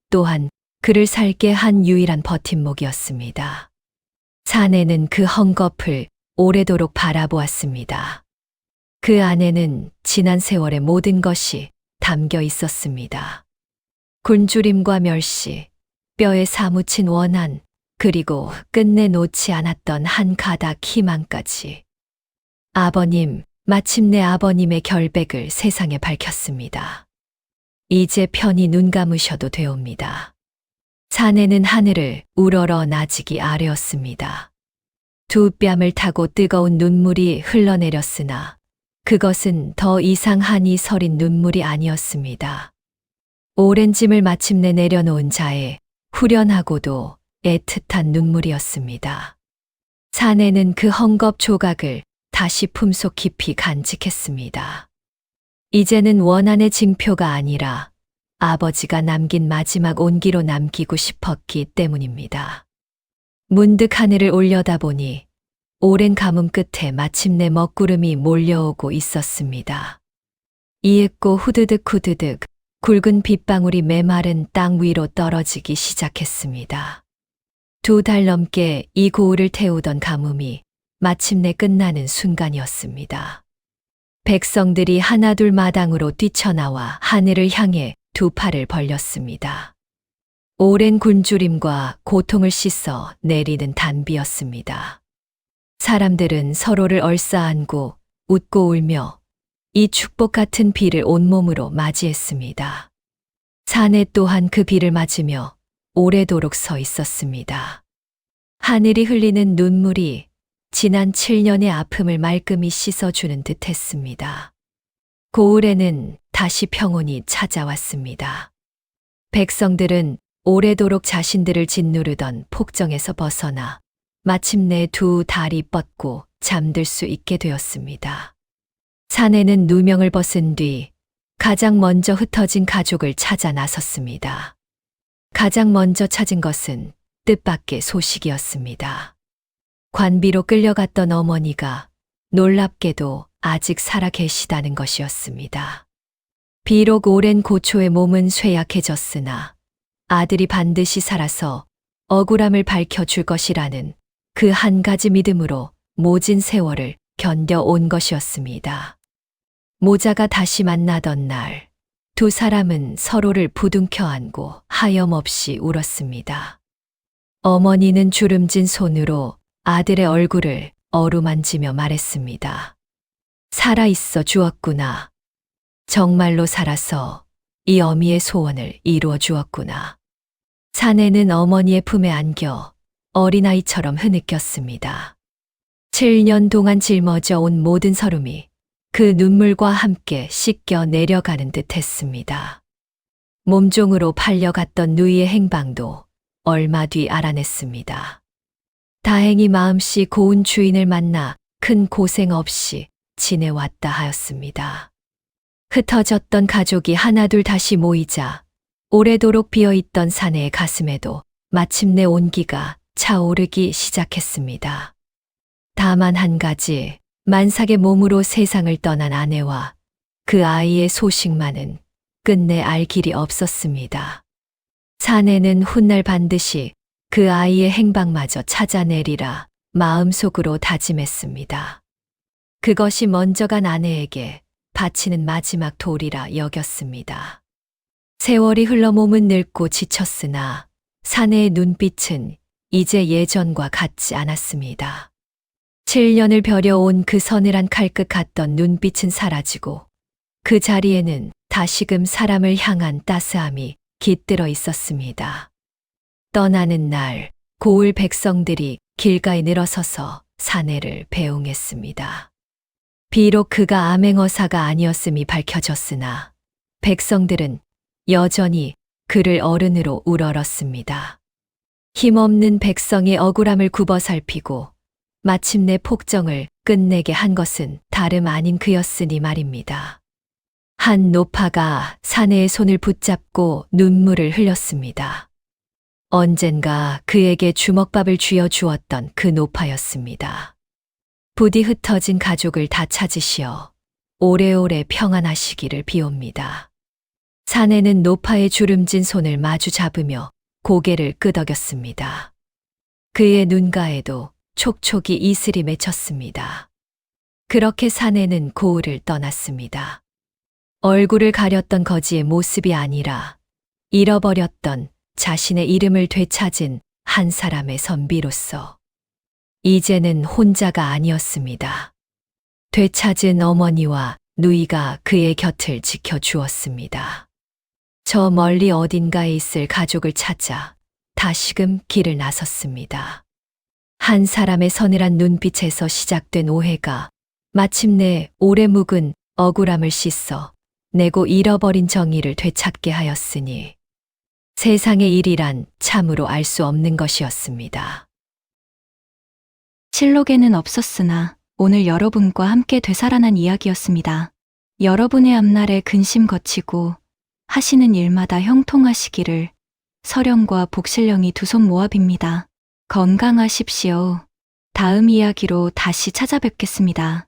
또한 그를 살게 한 유일한 버팀목이었습니다. 사내는 그 헝겊을 오래도록 바라보았습니다. 그 안에는 지난 세월의 모든 것이 담겨 있었습니다. 굶주림과 멸시, 뼈에 사무친 원한, 그리고 끝내 놓지 않았던 한 가닥 희망까지. 아버님, 마침내 아버님의 결백을 세상에 밝혔습니다. 이제 편히 눈 감으셔도 되옵니다. 사내는 하늘을 우러러 나직이 아뢰었습니다. 두 뺨을 타고 뜨거운 눈물이 흘러내렸으나 그것은 더 이상 한이 서린 눈물이 아니었습니다. 오랜 짐을 마침내 내려놓은 자의 후련하고도 애틋한 눈물이었습니다. 사내는 그 헝겊 조각을 다시 품속 깊이 간직했습니다. 이제는 원한의 징표가 아니라 아버지가 남긴 마지막 온기로 남기고 싶었기 때문입니다. 문득 하늘을 올려다보니 오랜 가뭄 끝에 마침내 먹구름이 몰려오고 있었습니다. 이윽고 후드득 후드득 굵은 빗방울이 메마른 땅 위로 떨어지기 시작했습니다. 2달 넘게 이 고을을 태우던 가뭄이 마침내 끝나는 순간이었습니다. 백성들이 하나둘 마당으로 뛰쳐나와 하늘을 향해 두 팔을 벌렸습니다. 오랜 굶주림과 고통을 씻어 내리는 단비였습니다. 사람들은 서로를 얼싸안고 웃고 울며 이 축복 같은 비를 온몸으로 맞이했습니다. 사내 또한 그 비를 맞으며 오래도록 서 있었습니다. 하늘이 흘리는 눈물이 지난 7년의 아픔을 말끔히 씻어주는 듯 했습니다. 고을에는 다시 평온이 찾아왔습니다. 백성들은 오래도록 자신들을 짓누르던 폭정에서 벗어나 마침내 두 다리 뻗고 잠들 수 있게 되었습니다. 사내는 누명을 벗은 뒤 가장 먼저 흩어진 가족을 찾아 나섰습니다. 가장 먼저 찾은 것은 뜻밖의 소식이었습니다. 관비로 끌려갔던 어머니가 놀랍게도 아직 살아 계시다는 것이었습니다. 비록 오랜 고초의 몸은 쇠약해졌으나 아들이 반드시 살아서 억울함을 밝혀줄 것이라는 그 한 가지 믿음으로 모진 세월을 견뎌온 것이었습니다. 모자가 다시 만나던 날, 두 사람은 서로를 부둥켜 안고 하염없이 울었습니다. 어머니는 주름진 손으로 아들의 얼굴을 어루만지며 말했습니다. 살아있어 주었구나. 정말로 살아서 이 어미의 소원을 이루어 주었구나. 사내는 어머니의 품에 안겨 어린아이처럼 흐느꼈습니다. 7년 동안 짊어져 온 모든 서름이 그 눈물과 함께 씻겨 내려가는 듯 했습니다. 몸종으로 팔려갔던 누이의 행방도 얼마 뒤 알아냈습니다. 다행히 마음씨 고운 주인을 만나 큰 고생 없이 지내왔다 하였습니다. 흩어졌던 가족이 하나둘 다시 모이자 오래도록 비어있던 사내의 가슴에도 마침내 온기가 차오르기 시작했습니다. 다만 한 가지, 만삭의 몸으로 세상을 떠난 아내와 그 아이의 소식만은 끝내 알 길이 없었습니다. 사내는 훗날 반드시 그 아이의 행방마저 찾아내리라 마음속으로 다짐했습니다. 그것이 먼저 간 아내에게 바치는 마지막 도리라 여겼습니다. 세월이 흘러 몸은 늙고 지쳤으나 사내의 눈빛은 이제 예전과 같지 않았습니다. 7년을 벼려온 그 서늘한 칼끝 같던 눈빛은 사라지고 그 자리에는 다시금 사람을 향한 따스함이 깃들어 있었습니다. 떠나는 날 고을 백성들이 길가에 늘어서서 사내를 배웅했습니다. 비록 그가 암행어사가 아니었음이 밝혀졌으나 백성들은 여전히 그를 어른으로 우러렀습니다. 힘없는 백성의 억울함을 굽어 살피고 마침내 폭정을 끝내게 한 것은 다름 아닌 그였으니 말입니다. 한 노파가 사내의 손을 붙잡고 눈물을 흘렸습니다. 언젠가 그에게 주먹밥을 쥐어 주었던 그 노파였습니다. 부디 흩어진 가족을 다 찾으시어 오래오래 평안하시기를 비옵니다. 사내는 노파의 주름진 손을 마주 잡으며 고개를 끄덕였습니다. 그의 눈가에도 촉촉이 이슬이 맺혔습니다. 그렇게 사내는 고을을 떠났습니다. 얼굴을 가렸던 거지의 모습이 아니라 잃어버렸던 자신의 이름을 되찾은 한 사람의 선비로서 이제는 혼자가 아니었습니다. 되찾은 어머니와 누이가 그의 곁을 지켜주었습니다. 저 멀리 어딘가에 있을 가족을 찾아 다시금 길을 나섰습니다. 한 사람의 서늘한 눈빛에서 시작된 오해가 마침내 오래 묵은 억울함을 씻어 내고 잃어버린 정의를 되찾게 하였으니 세상의 일이란 참으로 알 수 없는 것이었습니다. 실록에는 없었으나 오늘 여러분과 함께 되살아난 이야기였습니다. 여러분의 앞날에 근심 거치고 하시는 일마다 형통하시기를 서령과 복실령이 두 손 모아 빕니다. 건강하십시오. 다음 이야기로 다시 찾아뵙겠습니다.